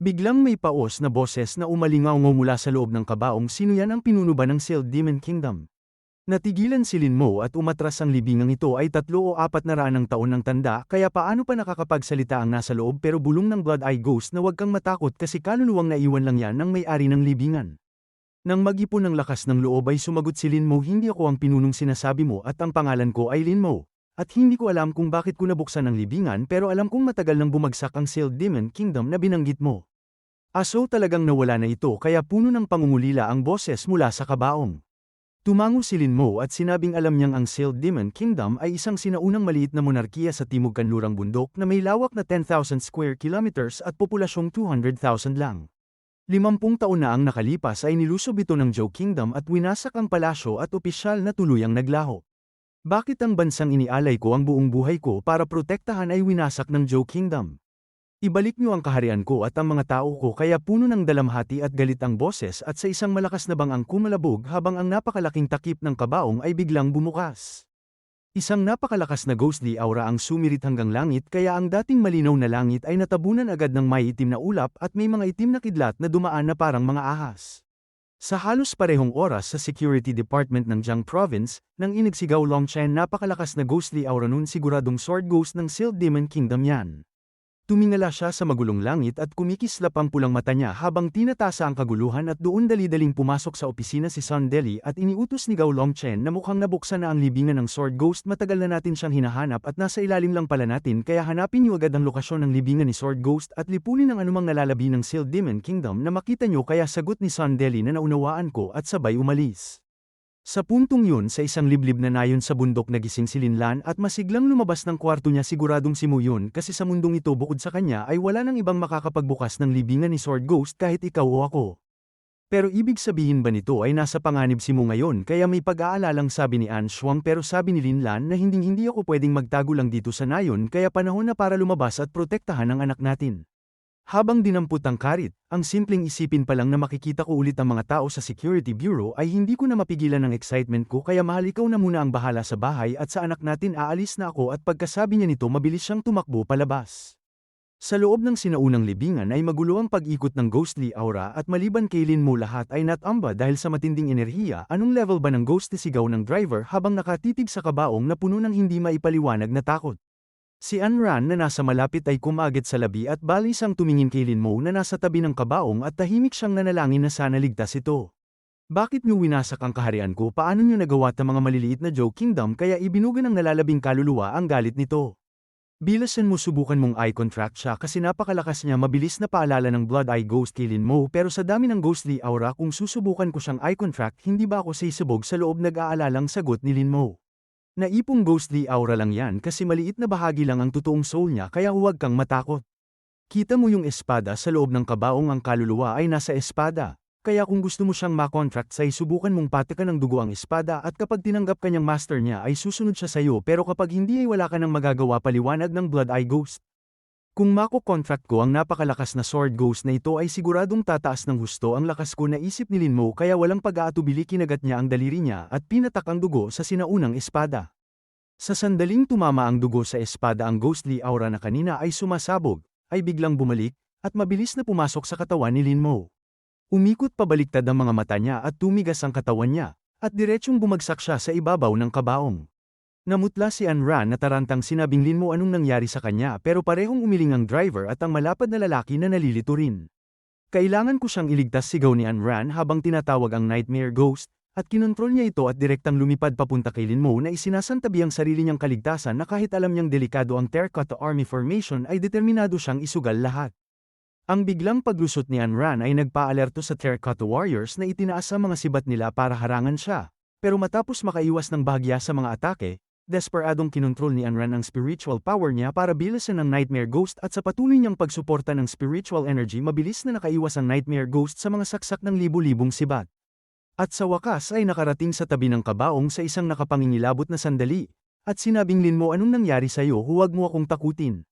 Biglang may paos na boses na umalingaw mula sa loob ng kabaong. Sino yan? Ang pinuno ba ng Sealed Demon Kingdom? Natigilan si Lin Mo at umatras. Ang libingang ito ay 3 o 4 na raang taon ng tanda kaya paano pa nakakapagsalita ang nasa loob, pero bulong ng Blood Eye Ghost na huwag kang matakot kasi kaluluwang naiwan lang yan ng may-ari ng libingan. Nang mag-ipon ng lakas ng loob ay sumagot si Lin Mo, hindi ako ang pinunong sinasabi mo at ang pangalan ko ay Lin Mo. At hindi ko alam kung bakit ko nabuksan ang libingan, pero alam kong matagal nang bumagsak ang Sealed Demon Kingdom na binanggit mo. Aso talagang nawala na ito kaya puno ng pangungulila ang boses mula sa kabaong. Tumango si Lin Mo at sinabing alam niyang ang Sealed Demon Kingdom ay isang sinaunang maliit na monarkiya sa timog kanlurang bundok na may lawak na 10,000 square kilometers at populasyong 200,000 lang. 50 taon na ang nakalipas ay nilusob ito ng Zhou Kingdom at winasak ang palasyo at opisyal na tuluyang naglaho. Bakit ang bansang inialay ko ang buong buhay ko para protektahan ay winasak ng Zhou Kingdom? Ibalik niyo ang kaharian ko at ang mga tao ko. Kaya puno ng dalamhati at galit ang boses at sa isang malakas na bangang kumalabog habang ang napakalaking takip ng kabaong ay biglang bumukas. Isang napakalakas na ghostly aura ang sumirit hanggang langit kaya ang dating malinaw na langit ay natabunan agad ng may itim na ulap at may mga itim na kidlat na dumaan na parang mga ahas. Sa halos parehong oras sa Security Department ng Jiang Province, nang inigsigaw Long Chen, napakalakas na ghostly aura nun, siguradong Sword Ghost ng Sealed Demon Kingdom yan. Tumingala siya sa magulong langit at kumikislap ang pulang mata niya habang tinatasa ang kaguluhan at doon dali-daling pumasok sa opisina si Sun Deli at iniutos ni Gao Long Chen na mukhang nabuksan na ang libingan ng Sword Ghost. Matagal na natin siyang hinahanap at nasa ilalim lang pala natin kaya hanapin niyo agad ang lokasyon ng libingan ni Sword Ghost at lipunin ang anumang nalalabi ng Sealed Demon Kingdom na makita niyo. Kaya sagot ni Sun Deli na naunawaan ko at sabay umalis. Sa puntong yun sa isang liblib na nayon sa bundok nagising si Lin Lan at masiglang lumabas ng kwarto niya. Siguradong si Mu yun kasi sa mundong ito bukod sa kanya ay wala nang ibang makakapagbukas ng libingan ni Sword Ghost kahit ikaw o ako. Pero ibig sabihin ba nito ay nasa panganib si Mu ngayon kaya may pag-aalalang sabi ni An Shuang, pero sabi ni Lin Lan na hindi ako pwedeng magtago lang dito sa nayon kaya panahon na para lumabas at protektahan ang anak natin. Habang dinampot ang karit, ang simpleng isipin pa lang na makikita ko ulit ang mga tao sa Security Bureau ay hindi ko na mapigilan ng excitement ko kaya mahal ikaw na muna ang bahala sa bahay at sa anak natin aalis na ako. At pagkasabi niya nito mabilis siyang tumakbo palabas. Sa loob ng sinaunang libingan ay magulo ang pag-ikot ng ghostly aura at maliban kay Lin Mo lahat ay natamba dahil sa matinding enerhiya. Anong level ba ng ghost? Sigaw ng driver habang nakatitig sa kabaong na puno ng hindi maipaliwanag na takot. Si Ayn Rand na nasa malapit ay kumagit sa labi at balisang tumingin kay Lin Mo na nasa tabi ng kabaong at tahimik siyang nanalangin na sana ligtas ito. Bakit niyo winasak ang kaharian ko? Paano niyo nagawa ang mga maliliit na Zhou Kingdom? Kaya ibinuga ng nalalabing kaluluwa ang galit nito. Bilasan mo subukan mong eye contract siya kasi napakalakas niya mabilis na paalala ng Blood Eye Ghost kay Lin Mo pero sa dami ng ghostly aura kung susubukan ko siyang eye contract hindi ba ako sisibog sa loob nag-aalalang sagot ni Lin Mo. Naipong ghostly aura lang yan kasi maliit na bahagi lang ang totoong soul niya kaya huwag kang matakot. Kita mo yung espada sa loob ng kabaong ang kaluluwa ay nasa espada. Kaya kung gusto mo siyang makontract say subukan mong patikan ng dugo ang espada at kapag tinanggap kanyang master niya ay susunod siya sa'yo pero kapag hindi ay wala ka nang magagawa paliwanag ng Blood Eye Ghost. Kung mako-contract ko ang napakalakas na Sword Ghost na ito ay siguradong tataas ng husto ang lakas ko na isip ni Lin Mo kaya walang pag-aatubili kinagat niya ang daliri niya at pinatak ang dugo sa sinaunang espada. Sa sandaling tumama ang dugo sa espada ang ghostly aura na kanina ay sumasabog, ay biglang bumalik, at mabilis na pumasok sa katawan ni Lin Mo. Umikot pabaliktad ang mga mata niya at tumigas ang katawan niya, at diretsyong bumagsak siya sa ibabaw ng kabaong. Namutla si Anran na tarantang sinabing Lin Mo anong nangyari sa kanya pero parehong umiling ang driver at ang malapad na lalaki na nalilito rin. Kailangan ko siyang iligtas sigaw ni Anran habang tinatawag ang Nightmare Ghost, at kinontrol niya ito at direktang lumipad papunta kay Lin Mo na isinasantabi ang sarili niyang kaligtasan na kahit alam niyang delikado ang Terracotta Army Formation ay determinado siyang isugal lahat. Ang biglang paglusot ni Anran ay nagpaalerto sa Terracotta Warriors na itinaas ang mga sibat nila para harangan siya, pero matapos makaiwas ng bahagya sa mga atake, desperadong kinontrol ni Anran ang spiritual power niya para bilasan ang Nightmare Ghost at sa patuloy niyang pagsuporta ng spiritual energy mabilis na nakaiwas ang Nightmare Ghost sa mga saksak ng libu-libong sibat. At sa wakas ay nakarating sa tabi ng kabaong sa isang nakapangingilabot na sandali, at sinabing Lin Mo anong nangyari sa'yo huwag mo akong takutin.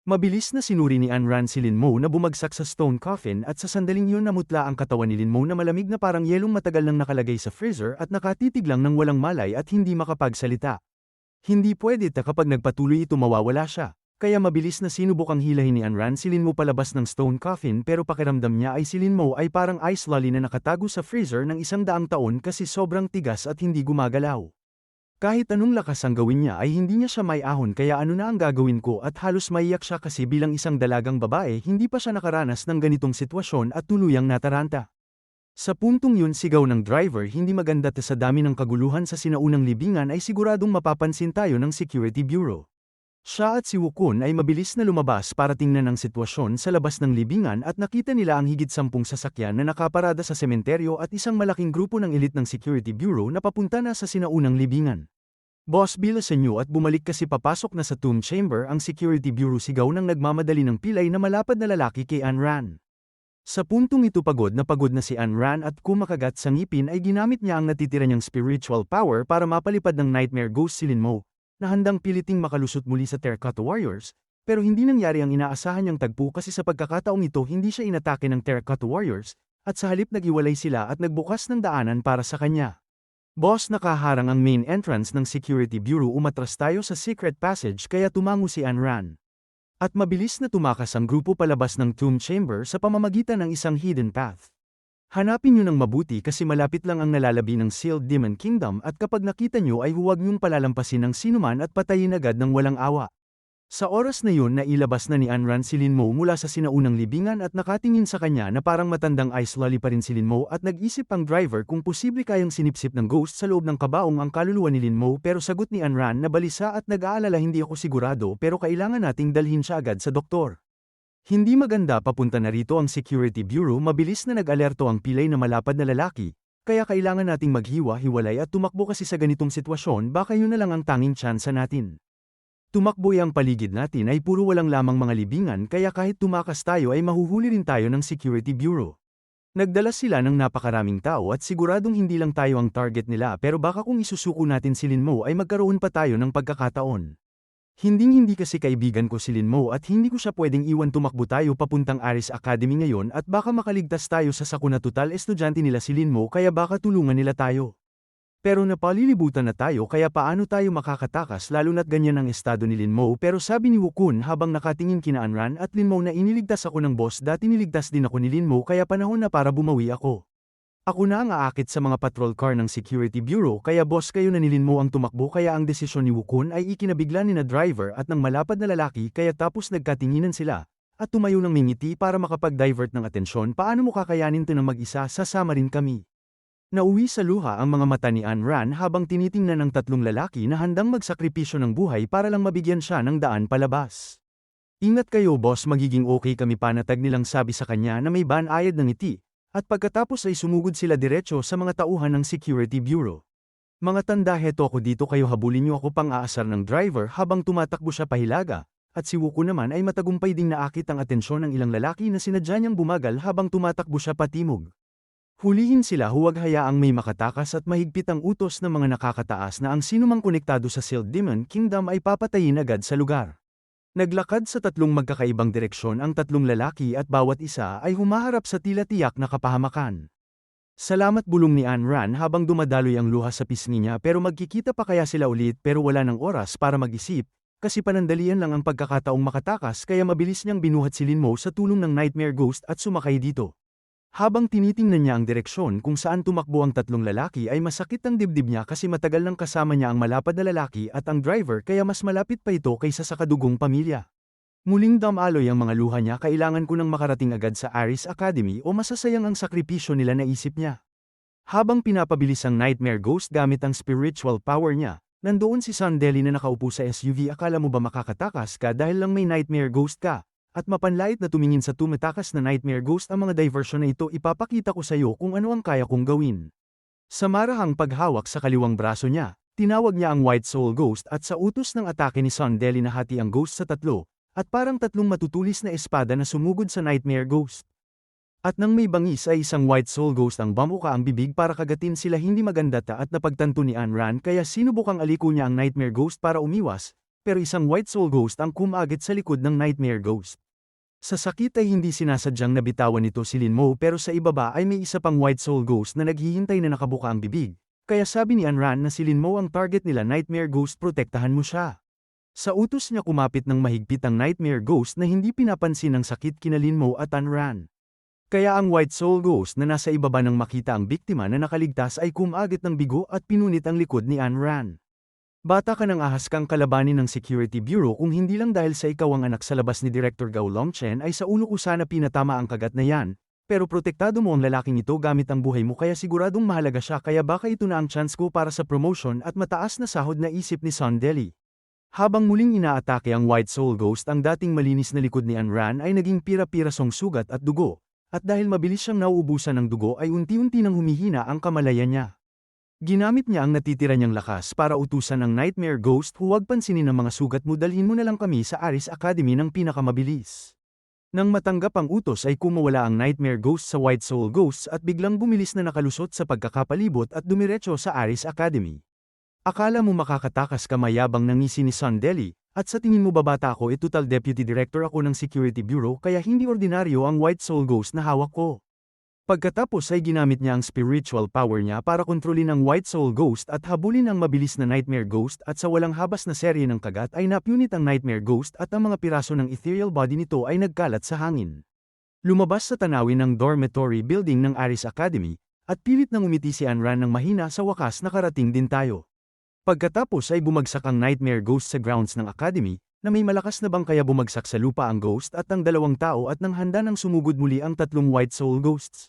Mabilis na sinuri ni Anran si Lin Mo na bumagsak sa stone coffin at sa sandaling yun namutla ang katawan ni Lin Mo na malamig na parang yelong matagal nang nakalagay sa freezer at nakatitig lang ng walang malay at hindi makapagsalita. Hindi pwede kapag nagpatuloy ito mawawala siya, kaya mabilis na sinubukang hilahin ni Anran si Lin Mo palabas ng stone coffin pero pakiramdam niya ay si Lin Mo ay parang ice lolly na nakatago sa freezer ng 100 taon kasi sobrang tigas at hindi gumagalaw. Kahit anong lakas ang gawin niya ay hindi niya siya may ahon kaya ano na ang gagawin ko at halos maiyak siya kasi bilang isang dalagang babae hindi pa siya nakaranas ng ganitong sitwasyon at tuluyang nataranta. Sa puntong yun sigaw ng driver hindi maganda sa dami ng kaguluhan sa sinaunang libingan ay siguradong mapapansin tayo ng Security Bureau. Siya at si Wukun ay mabilis na lumabas para tingnan ang sitwasyon sa labas ng libingan at nakita nila ang higit 10 sasakyan na nakaparada sa sementeryo at isang malaking grupo ng elite ng Security Bureau na papunta na sa sinaunang libingan. Boss bilasan niyo at bumalik kasi papasok na sa tomb chamber ang Security Bureau sigaw ng nagmamadali ng pilay na malapad na lalaki kay Anran. Sa puntong ito pagod na si Anran at kumakagat sa ngipin ay ginamit niya ang natitira niyang spiritual power para mapalipad ng Nightmare Ghost si Lin Mo, na handang piliting makalusot muli sa Terracotta Warriors, pero hindi nangyari ang inaasahan niyang tagpo kasi sa pagkakataong ito hindi siya inatake ng Terracotta Warriors, at sa halip nag-iwalay sila at nagbukas ng daanan para sa kanya. Boss nakaharang ang main entrance ng Security Bureau umatras tayo sa secret passage kaya tumango si Anran. At mabilis na tumakas ang grupo palabas ng tomb chamber sa pamamagitan ng isang hidden path. Hanapin niyo ng mabuti kasi malapit lang ang nalalabi ng Sealed Demon Kingdom at kapag nakita niyo ay huwag niyong palalampasin ng sinuman at patayin agad ng walang awa. Sa oras na yun nailabas na ni Anran si Lin Mo mula sa sinaunang libingan at nakatingin sa kanya na parang matandang ice lolly pa rin si Lin Mo at nag-isip ang driver kung posible kayang sinipsip ng ghost sa loob ng kabaong ang kaluluwa ni Lin Mo pero sagot ni Anran na balisa at nag-aalala hindi ako sigurado pero kailangan nating dalhin siya agad sa doktor. Hindi maganda papunta na rito ang Security Bureau mabilis na nag-alerto ang pilay na malapad na lalaki, kaya kailangan nating maghiwa-hiwalay at tumakbo kasi sa ganitong sitwasyon baka yun na lang ang tanging tsansa natin. Tumakbo ang paligid natin ay puro walang lamang mga libingan kaya kahit tumakas tayo ay mahuhuli rin tayo ng Security Bureau. Nagdala sila ng napakaraming tao at siguradong hindi lang tayo ang target nila pero baka kung isusuko natin si Lin Mo ay magkaroon pa tayo ng pagkakataon. Hinding-hindi kasi kaibigan ko si Lin Mo at hindi ko siya pwedeng iwan tumakbo tayo papuntang Aris Academy ngayon at baka makaligtas tayo sa sakuna total estudyante nila si Lin Mo kaya baka tulungan nila tayo. Pero napalilibutan na tayo kaya paano tayo makakatakas lalo na't ganyan ang estado ni Lin Mo pero sabi ni Wukun habang nakatingin kina Anran at Lin Mo na iniligtas ako ng boss dati niligtas din ako ni Lin Mo kaya panahon na para bumawi ako. Ako na ang aakit sa mga patrol car ng Security Bureau kaya boss kayo na ni Lin Mo ang tumakbo kaya ang desisyon ni Wukun ay ikinabigla ni na driver at ng malapad na lalaki kaya tapos nagkatinginan sila, at tumayo ng mingiti para makapag-divert ng atensyon paano mo kakayanin to ng mag-isa sasama rin kami. Nauwi sa luha ang mga mata ni Anran habang tinitingnan ng tatlong lalaki na handang magsakripisyo ng buhay para lang mabigyan siya ng daan palabas. Ingat kayo boss, magiging okay kami, panatag nilang sabi sa kanya na may banayad ng ngiti, at pagkatapos ay sumugod sila diretso sa mga tauhan ng Security Bureau. Mga tanda, heto ako dito, kayo habulin niyo ako, pang-aasar ng driver habang tumatakbo siya pahilaga, at si Wuko naman ay matagumpay ding naakit ang atensyon ng ilang lalaki na sinadya niyang bumagal habang tumatakbo siya patimog. Hulihin sila, huwag hayaang may makatakas at mahigpit ang utos ng mga nakakataas na ang sinumang konektado sa Sealed Demon Kingdom ay papatayin agad sa lugar. Naglakad sa tatlong magkakaibang direksyon ang tatlong lalaki at bawat isa ay humaharap sa tila tiyak na kapahamakan. Salamat, bulong ni Anran habang dumadaloy ang luha sa pisngi niya, pero magkikita pa kaya sila ulit, pero wala ng oras para mag-isip, kasi panandalian lang ang pagkakataong makatakas kaya mabilis niyang binuhat si Linmo sa tulong ng Nightmare Ghost at sumakay dito. Habang tinitingnan niya ang direksyon kung saan tumakbo ang tatlong lalaki ay masakit ang dibdib niya kasi matagal nang kasama niya ang malapad na lalaki at ang driver, kaya mas malapit pa ito kaysa sa kadugong pamilya. Muling damaloy ang mga luha niya, kailangan ko nang makarating agad sa Aris Academy o masasayang ang sakripisyo nila, naisip niya. Habang pinapabilis ang Nightmare Ghost gamit ang spiritual power niya, nandoon si Sandeli na nakaupo sa SUV. Akala mo ba makakatakas ka dahil lang may Nightmare Ghost ka? At mapanlait na tumingin sa tumatakas na Nightmare Ghost, ang mga diversion na ito, ipapakita ko sa iyo kung ano ang kaya kong gawin. Sa marahang paghawak sa kaliwang braso niya, tinawag niya ang White Soul Ghost at sa utos ng atake ni Sandeli nahati ang ghost sa tatlo, at parang tatlong matutulis na espada na sumugod sa Nightmare Ghost. At nang may bangis ay isang White Soul Ghost ang bamuka ang bibig para kagatin sila. Hindi maganda at napagtanto ni Anran kaya sinubukang aliko niya ang Nightmare Ghost para umiwas, pero isang White Soul Ghost ang kumagit sa likod ng Nightmare Ghost. Sa sakit ay hindi sinasadyang nabitawan nito si Linmo, pero sa ibaba ay may isa pang White Soul Ghost na naghihintay na nakabuka ang bibig, kaya sabi ni Anran na si Linmo ang target nila. Nightmare Ghost, protektahan mo siya. Sa utos niya kumapit ng mahigpit ang Nightmare Ghost na hindi pinapansin ang sakit kina Linmo at Anran. Kaya ang White Soul Ghost na nasa ibaba nang makita ang biktima na nakaligtas ay kumagit ng bigo at pinunit ang likod ni Anran. Bata ka, nang ahas kang kalabanin ng Security Bureau, kung hindi lang dahil sa ikaw ang anak sa labas ni Director Gao Longchen ay sa ulo ko sana pinatama ang kagat na yan, pero protektado mo ang lalaking ito gamit ang buhay mo, kaya siguradong mahalaga siya, kaya baka ito na ang chance ko para sa promotion at mataas na sahod, na isip ni Sandeli. Habang muling inaatake ang White Soul Ghost, ang dating malinis na likod ni Anran ay naging pira-pirasong sugat at dugo, at dahil mabilis siyang nauubusan ng dugo ay unti-unti nang humihina ang kamalayan niya. Ginamit niya ang natitira niyang lakas para utusan ang Nightmare Ghost, huwag pansinin ang mga sugat mo, dalhin mo na lang kami sa Aris Academy ng pinakamabilis. Nang matanggap ang utos ay kumawala ang Nightmare Ghost sa White Soul Ghosts at biglang bumilis na nakalusot sa pagkakapalibot at dumiretso sa Aris Academy. Akala mo makakatakas ka, mayabang nangisi ni Sandeli, at sa tingin mo babata ako, total Deputy Director ako ng Security Bureau, kaya hindi ordinaryo ang White Soul Ghost na hawak ko. Pagkatapos ay ginamit niya ang spiritual power niya para kontrolin ang White Soul Ghost at habulin ang mabilis na Nightmare Ghost, at sa walang habas na serye ng kagat ay napunit ang Nightmare Ghost at ang mga piraso ng ethereal body nito ay nagkalat sa hangin. Lumabas sa tanawin ng dormitory building ng Aris Academy, at pilit nang umiti si Anran ng mahina. Sa wakas nakarating din tayo. Pagkatapos ay bumagsak ang Nightmare Ghost sa grounds ng Academy, na may malakas na bang kaya bumagsak sa lupa ang ghost at ang dalawang tao, at nang handa nang sumugod muli ang tatlong White Soul Ghosts.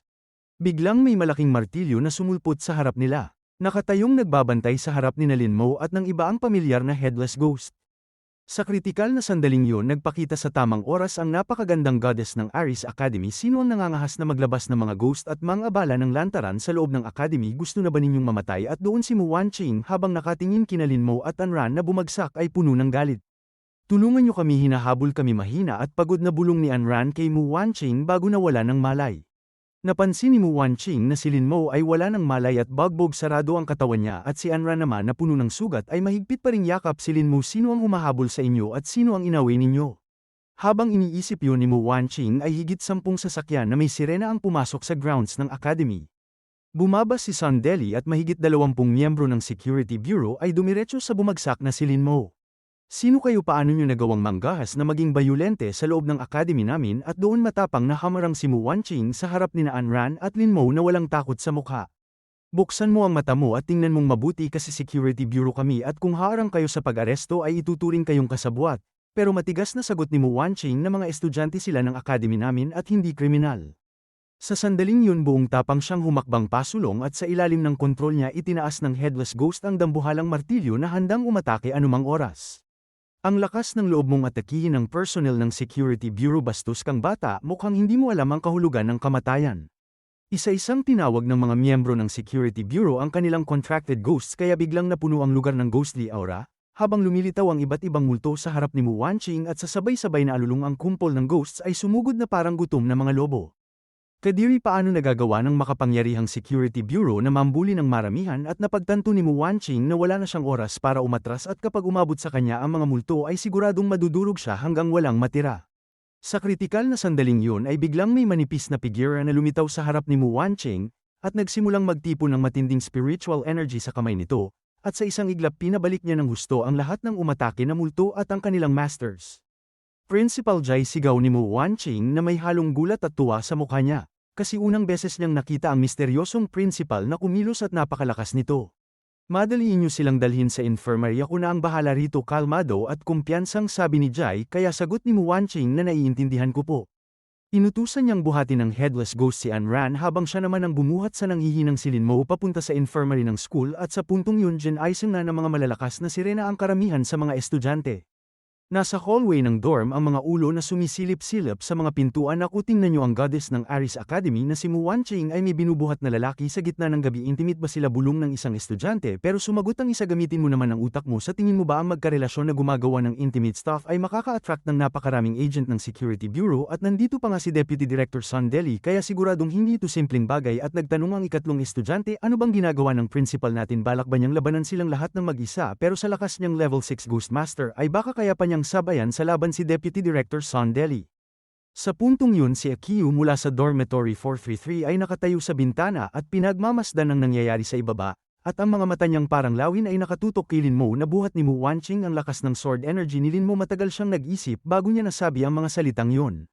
Biglang may malaking martilyo na sumulpot sa harap nila. Nakatayong nagbabantay sa harap ni Linmo at ng iba ang pamilyar na Headless Ghost. Sa kritikal na sandaling yun, nagpakita sa tamang oras ang napakagandang goddess ng Aris Academy. Sino ang nangangahas na maglabas ng mga ghost at mga abala ng lantaran sa loob ng Academy? Gusto na ba ninyong mamatay? At doon si Mu Wanqing habang nakatingin kina Linmo at Anran na bumagsak ay puno ng galit. Tulungan niyo kami, hinahabol kami, mahina at pagod na bulong ni Anran kay Mu Wanqing bago nawala ng malay. Napansin ni Mu Wanqing na si Linmo ay wala ng malay at bagbog sarado ang katawan niya, at si Anran naman na puno ng sugat ay mahigpit pa ring yakap si Linmo. Sino ang humahabol sa inyo at sino ang inaway ninyo? Habang iniisip yun ni Mu Wanqing ay higit 10 sasakyan na may sirena ang pumasok sa grounds ng Academy. Bumabas si Sandeli at mahigit 20 miyembro ng Security Bureau ay dumiretso sa bumagsak na si Linmo. Sino kayo? Paano nyo nagawang manggahas na maging bayulente sa loob ng Academy namin? At doon matapang na hamarang si Mu Wanqing sa harap ni Anran at Linmo na walang takot sa mukha. Buksan mo ang mata mo at tingnan mong mabuti, kasi Security Bureau kami at kung haarang kayo sa pag-aresto ay ituturing kayong kasabwat. Pero matigas na sagot ni Mu Wanqing na mga estudyante sila ng Academy namin at hindi kriminal. Sa sandaling yun buong tapang siyang humakbang pasulong at sa ilalim ng kontrol niya itinaas ng Headless Ghost ang dambuhalang martilyo na handang umatake anumang oras. Ang lakas ng loob mong atakihin ng personnel ng Security Bureau bastos kang bata mukhang hindi mo alam ang kahulugan ng kamatayan. Isa-isang tinawag ng mga miyembro ng Security Bureau ang kanilang contracted ghosts kaya biglang napuno ang lugar ng ghostly aura, habang lumilitaw ang iba't ibang multo sa harap ni Mu Wanqing at sa sabay-sabay na alulong ang kumpol ng ghosts ay sumugod na parang gutom na mga lobo. Kadiri paano nagagawa ng makapangyarihang Security Bureau na mambuli ng maramihan at napagtanto ni Mu Wanqing na wala na siyang oras para umatras at kapag umabot sa kanya ang mga multo ay siguradong madudurog siya hanggang walang matira. Sa kritikal na sandaling yun ay biglang may manipis na figura na lumitaw sa harap ni Mu Wanqing at nagsimulang magtipon ng matinding spiritual energy sa kamay nito, at sa isang iglap pinabalik niya ng husto ang lahat ng umatake na multo at ang kanilang masters. Principal Jai, sigaw ni Mu Wanqing na may halong gulat at tuwa sa mukha niya. Kasi unang beses niyang nakita ang misteryosong principal na kumilos at napakalakas nito. Madaliin niyo silang dalhin sa infirmary, ako na ang bahala rito, kalmado at kumpiyansang sabi ni Jai, kaya sagot ni Mu Wanqing na naiintindihan ko po. Inutusan niyang buhatin ng Headless Ghost si Anran habang siya naman ang bumuhat sa nanghihinang si Lin Mo papunta sa infirmary ng school, at sa puntong yun Jen-Aisen na ng mga malalakas na sirena ang karamihan sa mga estudyante. Nasa hallway ng dorm ang mga ulo na sumisilip-silip sa mga pintuan. Ako, tingnan niyo ang goddess ng Aris Academy na si Mu Wanqing ay may binubuhat na lalaki sa gitna ng gabi. Intimate ba sila, bulong ng isang estudyante, pero sumagot ang isa, gamitin mo naman ang utak mo. Sa tingin mo ba ang magkarelasyon na gumagawa ng intimate stuff ay makaka-attract ng napakaraming agent ng Security Bureau, at nandito pa nga si Deputy Director Sondeli, kaya siguradong hindi ito simpleng bagay. At nagtanong ang ikatlong estudyante, ano bang ginagawa ng principal natin, balak ba niyang labanan silang lahat ng mag-isa, pero sa lakas niyang level 6 Ghost Master ay baka kaya pa niyang sabayan sa laban si Deputy Director Sondeli. Sa puntong yun si Akiyu mula sa Dormitory 433 ay nakatayo sa bintana at pinagmamasdan ang nangyayari sa ibaba, at ang mga mata niyang parang lawin ay nakatutok kay Lin Mo na buhat ni Mu Wanqing. Ang lakas ng sword energy ni Lin Mo, matagal siyang nag-isip bago niya nasabi ang mga salitang yun.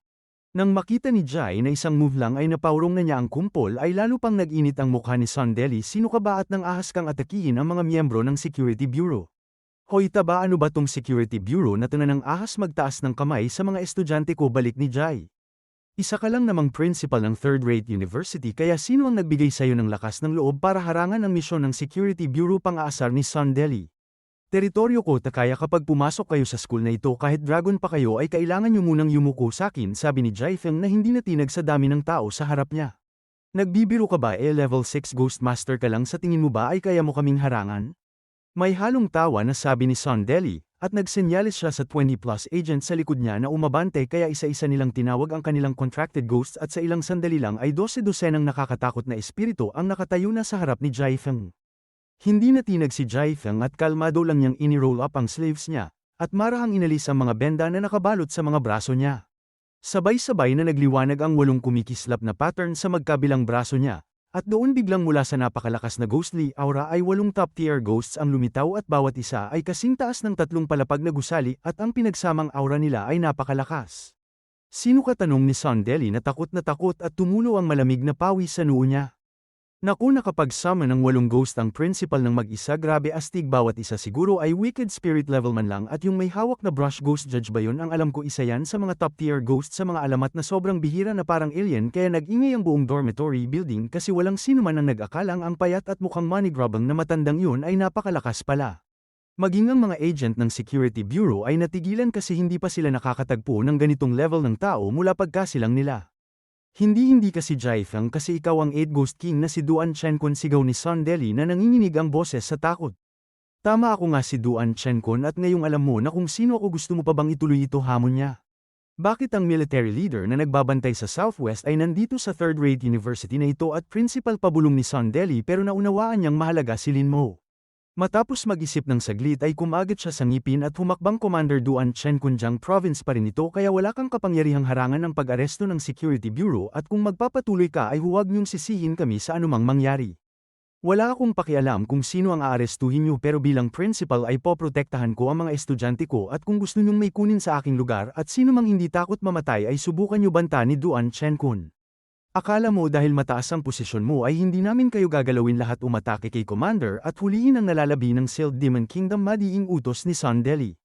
Nang makita ni Jai na isang move lang ay napaurong na niya ang kumpol ay lalo pang nag-init ang mukha ni Sondeli. Sino ka ba at nang ahas kang atakihin ang mga miyembro ng Security Bureau? Hoy taba, ano ba tong Security Bureau na ng ahas magtaas ng kamay sa mga estudyante ko, balik ni Jai. Isa ka lang namang principal ng third-rate university, kaya sino ang nagbigay sa'yo ng lakas ng loob para harangan ang misyon ng Security Bureau? Pang-aasar ni Sondeli. Teritoryo ko, kaya kapag pumasok kayo sa school na ito kahit dragon pa kayo ay kailangan nyo munang yumuko sakin, sabi ni Jai Feng na hindi natinag sa dami ng tao sa harap niya. Nagbibiro ka ba, level 6 Ghost Master ka lang, sa tingin mo ba ay kaya mo kaming harangan? May halong tawa na sabi ni Sondeli, at nagsenyalis siya sa 20+ agents sa likod niya na umabante, kaya isa-isa nilang tinawag ang kanilang contracted ghosts, at sa ilang sandali lang ay 12-dosenang nakakatakot na espiritu ang nakatayo na sa harap ni Jai Feng. Hindi natinag si Jai Feng at kalmado lang niyang ini-roll up ang sleeves niya, at marahang inalis ang mga benda na nakabalot sa mga braso niya. Sabay-sabay na nagliwanag ang 8 kumikislap na pattern sa magkabilang braso niya. At doon biglang mula sa napakalakas na ghostly aura ay 8 top-tier ghosts ang lumitaw, at bawat isa ay kasing taas ng 3 palapag na gusali, at ang pinagsamang aura nila ay napakalakas. Sino ka, tanong ni Sondeli na takot at tumulo ang malamig na pawis sa noo niya. Naku, nakapag-summon ng 8 ghost ang principal ng mag-isa, grabe astig, bawat isa siguro ay wicked spirit level man lang, at yung may hawak na brush, ghost judge ba yun? Ang alam ko isa yan sa mga top tier ghost sa mga alamat na sobrang bihira na parang alien, kaya nag-ingay ang buong dormitory building kasi walang sino man ang nag-akalang ang payat at mukhang money-grubbing na matandang yun ay napakalakas pala. Maging ang mga agent ng Security Bureau ay natigilan kasi hindi pa sila nakakatagpo ng ganitong level ng tao mula pagkasilang nila. Hindi ka si Jai Feng kasi ikaw ang 8 Ghost King na si Duan Chenkon, sigaw ni Sondeli na nanginginig ang boses sa takot. Tama, ako nga si Duan Chenkon, at ngayong alam mo na kung sino ako, gusto mo pa bang ituloy ito, hamon niya. Bakit ang military leader na nagbabantay sa Southwest ay nandito sa third-rate university na ito at principal, pabulong ni Sondeli, pero naunawaan niyang mahalaga si Lin Mo. Matapos mag-isip ng saglit ay kumagat siya sa ngipin at humakbang. Commander Duan Chenkun, province pa rin ito, kaya wala kang kapangyarihang harangan ng pag-aresto ng Security Bureau, at kung magpapatuloy ka ay huwag niyong sisihin kami sa anumang mangyari. Wala akong pakialam kung sino ang aarestuhin niyo, pero bilang principal ay poprotektahan ko ang mga estudyante ko, at kung gusto niyong may kunin sa aking lugar at sino mang hindi takot mamatay ay subukan niyo, banta ni Duan Chenkun. Akala mo dahil mataas ang posisyon mo ay hindi namin kayo gagalawin lahat, umatake kay Commander at hulihin ang nalalabi ng Sealed Demon Kingdom, madiing utos ni Sondeli.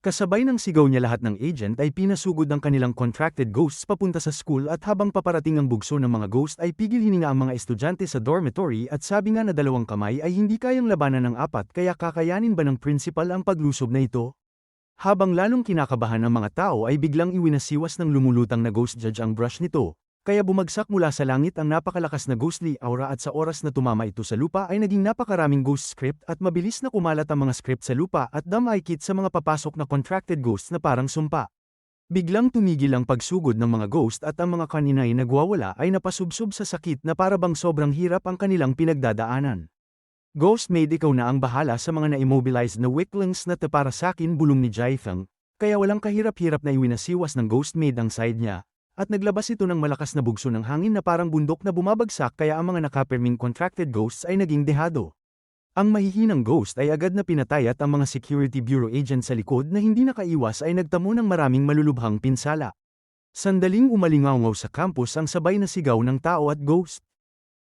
Kasabay ng sigaw niya lahat ng agent ay pinasugod ang kanilang contracted ghosts papunta sa school at habang paparating ang bugso ng mga ghost ay pigil hininga ang mga estudyante sa dormitory at sabi nga na 2 kamay ay hindi kayang labanan ng 4 kaya kakayanin ba ng principal ang paglusob na ito? Habang lalong kinakabahan ang mga tao ay biglang iwinasiwas ng lumulutang na ghost judge ang brush nito, kaya bumagsak mula sa langit ang napakalakas na ghostly aura at sa oras na tumama ito sa lupa ay naging napakaraming ghost script at mabilis na kumalat ang mga script sa lupa at damaykit sa mga papasok na contracted ghosts na parang sumpa. Biglang tumigil ang pagsugod ng mga ghost at ang mga kanina'y nagwawala ay napasubsob sa sakit na parabang sobrang hirap ang kanilang pinagdadaanan. Ghost maid, ikaw na ang bahala sa mga na-immobilized na weaklings na para sakin, bulong ni Jaifeng, kaya walang kahirap-hirap na iwinasiwas ng ghost maid ang side niya. At naglabas ito ng malakas na bugso ng hangin na parang bundok na bumabagsak kaya ang mga nakaperming contracted ghosts ay naging dehado. Ang mahihinang ghost ay agad na pinatay at ang mga security bureau agent sa likod na hindi nakaiwas ay nagtamo ng maraming malulubhang pinsala. Sandaling umalingaw sa campus ang sabay na sigaw ng tao at ghost.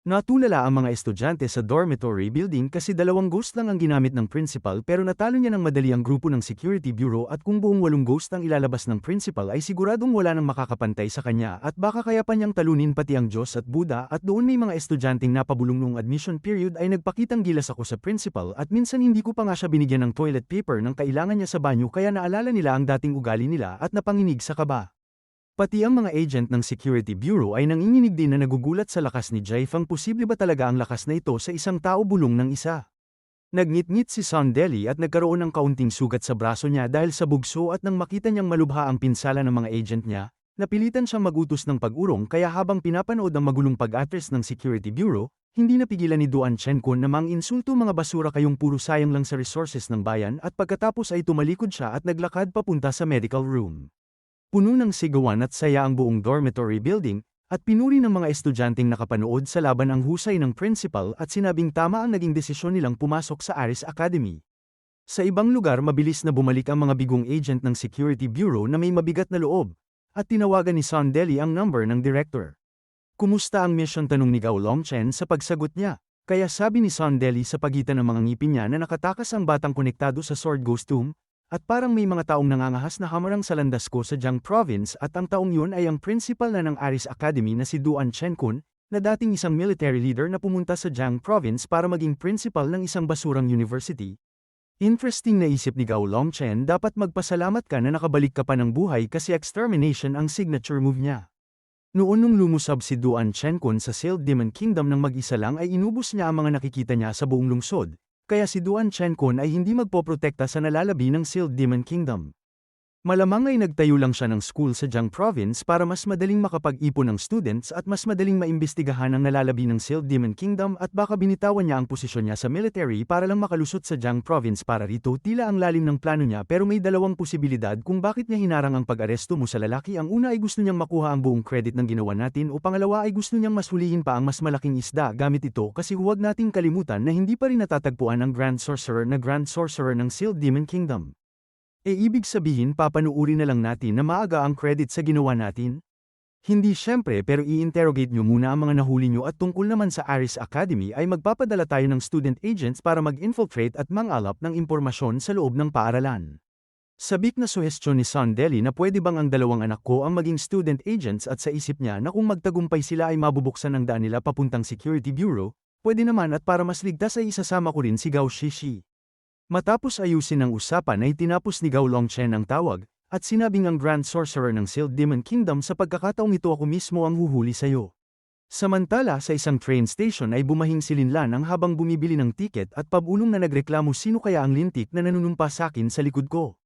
Natulala ang mga estudyante sa dormitory building kasi 2 ghost lang ang ginamit ng principal pero natalo niya ng madali ang grupo ng security bureau at kung buong 8 ghost ang ilalabas ng principal ay siguradong wala nang makakapantay sa kanya at baka kaya pa niyang talunin pati ang Diyos at Buddha at doon may mga estudyanteng napabulong noong admission period ay nagpakitang gilas ako sa principal at minsan hindi ko pa nga siya binigyan ng toilet paper nang kailangan niya sa banyo kaya naalala nila ang dating ugali nila at napanginig sa kaba. Pati ang mga agent ng Security Bureau ay nanginginig din na nagugulat sa lakas ni Jaifeng. Posible ba talaga ang lakas na ito sa isang tao, bulong ng isa? Nagngit-ngit si Sondeli at nagkaroon ng kaunting sugat sa braso niya dahil sa bugso at nang makita niyang malubha ang pinsala ng mga agent niya, napilitan siyang magutos ng pag-urong kaya habang pinapanood ang magulong pag-address ng Security Bureau, hindi napigilan ni Duan Chenkun na mang-insulto, mga basura kayong, puro sayang lang sa resources ng bayan, at pagkatapos ay tumalikod siya at naglakad papunta sa medical room. Puno ng sigawan at saya ang buong dormitory building, at pinuri ng mga estudyanteng nakapanood sa laban ang husay ng principal at sinabing tama ang naging desisyon nilang pumasok sa Aris Academy. Sa ibang lugar mabilis na bumalik ang mga bigong agent ng Security Bureau na may mabigat na loob, at tinawagan ni Sondeli ang number ng director. Kumusta ang mission, tanong ni Gao Longchen sa pagsagot niya, kaya sabi ni Sondeli sa pagitan ng mga ngipin niya na nakatakas ang batang konektado sa sword costume, at parang may mga taong nangangahas na hamarang sa landas ko sa Jiang Province at ang taong yun ay ang principal na ng Aris Academy na si Duan Chenkun, na dating isang military leader na pumunta sa Jiang Province para maging principal ng isang basurang university. Interesting, naisip ni Gao Longchen, dapat magpasalamat ka na nakabalik ka pa ng buhay kasi extermination ang signature move niya. Noon nung lumusab si Duan Chenkun sa Sealed Demon Kingdom ng mag-isa lang ay inubos niya ang mga nakikita niya sa buong lungsod. Kaya si Duan Chenkun ay hindi magpoprotekta sa nalalabi ng Sealed Demon Kingdom. Malamang ay nagtayo lang siya ng school sa Jiang Province para mas madaling makapag-ipon ng students at mas madaling maimbestigahan ang nalalabi ng Sealed Demon Kingdom at baka binitawan niya ang posisyon niya sa military para lang makalusot sa Jiang Province. Para rito tila ang lalim ng plano niya pero may 2 posibilidad kung bakit niya hinarang ang pag-aresto mo sa lalaki. Ang una ay gusto niyang makuha ang buong credit ng ginawa natin o pangalawa ay gusto niyang mas hulihin pa ang mas malaking isda gamit ito kasi huwag nating kalimutan na hindi pa rin natatagpuan ang Grand Sorcerer ng Sealed Demon Kingdom. Ibig sabihin papanuuri na lang natin na maaga ang credit sa ginawa natin? Hindi syempre, pero i-interrogate nyo muna ang mga nahuli nyo at tungkol naman sa Aris Academy ay magpapadala tayo ng student agents para mag-infiltrate at mangalap ng impormasyon sa loob ng paaralan. Sabik na suhestyon ni Sondeli na pwede bang ang 2 anak ko ang maging student agents at sa isip niya na kung magtagumpay sila ay mabubuksan ang daan nila papuntang Security Bureau, pwede naman at para mas ligtas ay isasama ko rin si Gao Shishi. Matapos ayusin ang usapan ay tinapos ni Gao Longchen ang tawag, at sinabing ang Grand Sorcerer ng Sealed Demon Kingdom, sa pagkakataong ito ako mismo ang huhuli sayo. Samantala sa isang train station ay bumahing si Linlan ang habang bumibili ng tiket at pabulong na nagreklamo, sino kaya ang lintik na nanunumpa sa akin sa likod ko.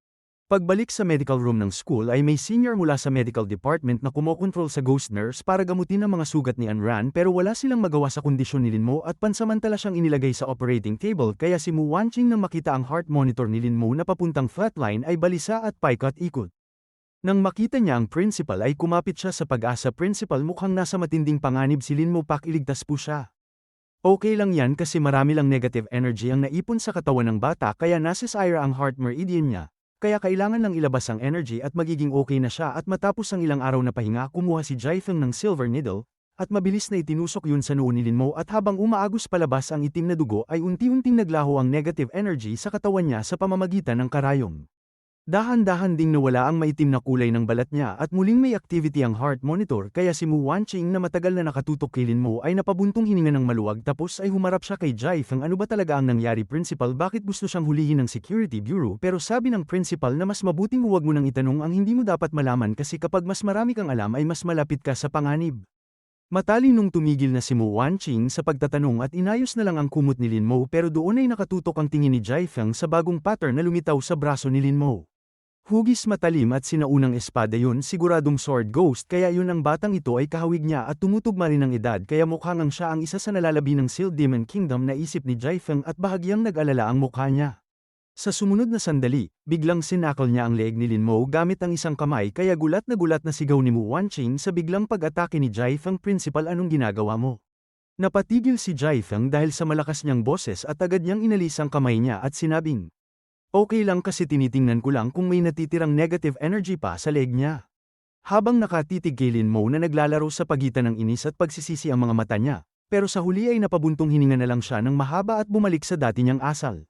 Pagbalik sa medical room ng school ay may senior mula sa medical department na kumokontrol sa ghost nurse para gamutin ang mga sugat ni Anran pero wala silang magawa sa kondisyon ni Linmo at pansamantala siyang inilagay sa operating table kaya si Mu Wanqing nang makita ang heart monitor ni Linmo na papuntang flatline ay balisa at paikot-ikot. Nang makita niya ang principal ay kumapit siya sa Pag-asa. Principal, mukhang nasa matinding panganib si Linmo, pakiligtas po siya. Okay lang yan kasi marami lang negative energy ang naipon sa katawan ng bata kaya nasisira ang heart meridian niya. Kaya kailangan lang ilabas ang energy at magiging okay na siya. At matapos ang ilang araw na pahinga, kumuha si Jaifeng ng silver needle, at mabilis na itinusok yun sa noo ni Linmo at habang umaagos palabas ang itim na dugo ay unti-unting naglaho ang negative energy sa katawan niya sa pamamagitan ng karayom. Dahan-dahan ding nawala ang maitim na kulay ng balat niya at muling may activity ang heart monitor kaya si Mu Wanqing na matagal na nakatutok kay Lin Mo ay napabuntong hininga ng maluwag tapos ay humarap siya kay Jai Feng. Ano ba talaga ang nangyari principal, bakit gusto siyang hulihin ng security bureau pero sabi ng principal na mas mabuting huwag mo nang itanong ang hindi mo dapat malaman kasi kapag mas marami kang alam ay mas malapit ka sa panganib. Matalinong tumigil na si Mu Wanqing sa pagtatanong at inayos na lang ang kumot ni Lin Mo pero doon ay nakatutok ang tingin ni Jai Feng sa bagong pattern na lumitaw sa braso ni Lin Mo. Hugis matalim at sinaunang espada yun, siguradong sword ghost kaya yun ang batang ito ay kahawig niya at tumutugma rin ang edad kaya mukhang ang siya ang isa sa nalalabi ng Sealed Demon Kingdom na isip ni Jai Feng at bahagyang nag-alala ang mukha niya. Sa sumunod na sandali, biglang sinakal niya ang leeg ni Lin Mo gamit ang isang kamay kaya gulat na sigaw ni Mu Wanqing sa biglang pag-atake ni Jai Feng. Principal, anong ginagawa mo? Napatigil si Jai Feng dahil sa malakas niyang boses at agad niyang inalis ang kamay niya at sinabing, okay lang kasi tinitingnan ko lang kung may natitirang negative energy pa sa leg niya. Habang nakatitig kay Lin Mo na naglalaro sa pagitan ng inis at pagsisisi ang mga mata niya, pero sa huli ay napabuntong hininga na lang siya ng mahaba at bumalik sa dati niyang asal.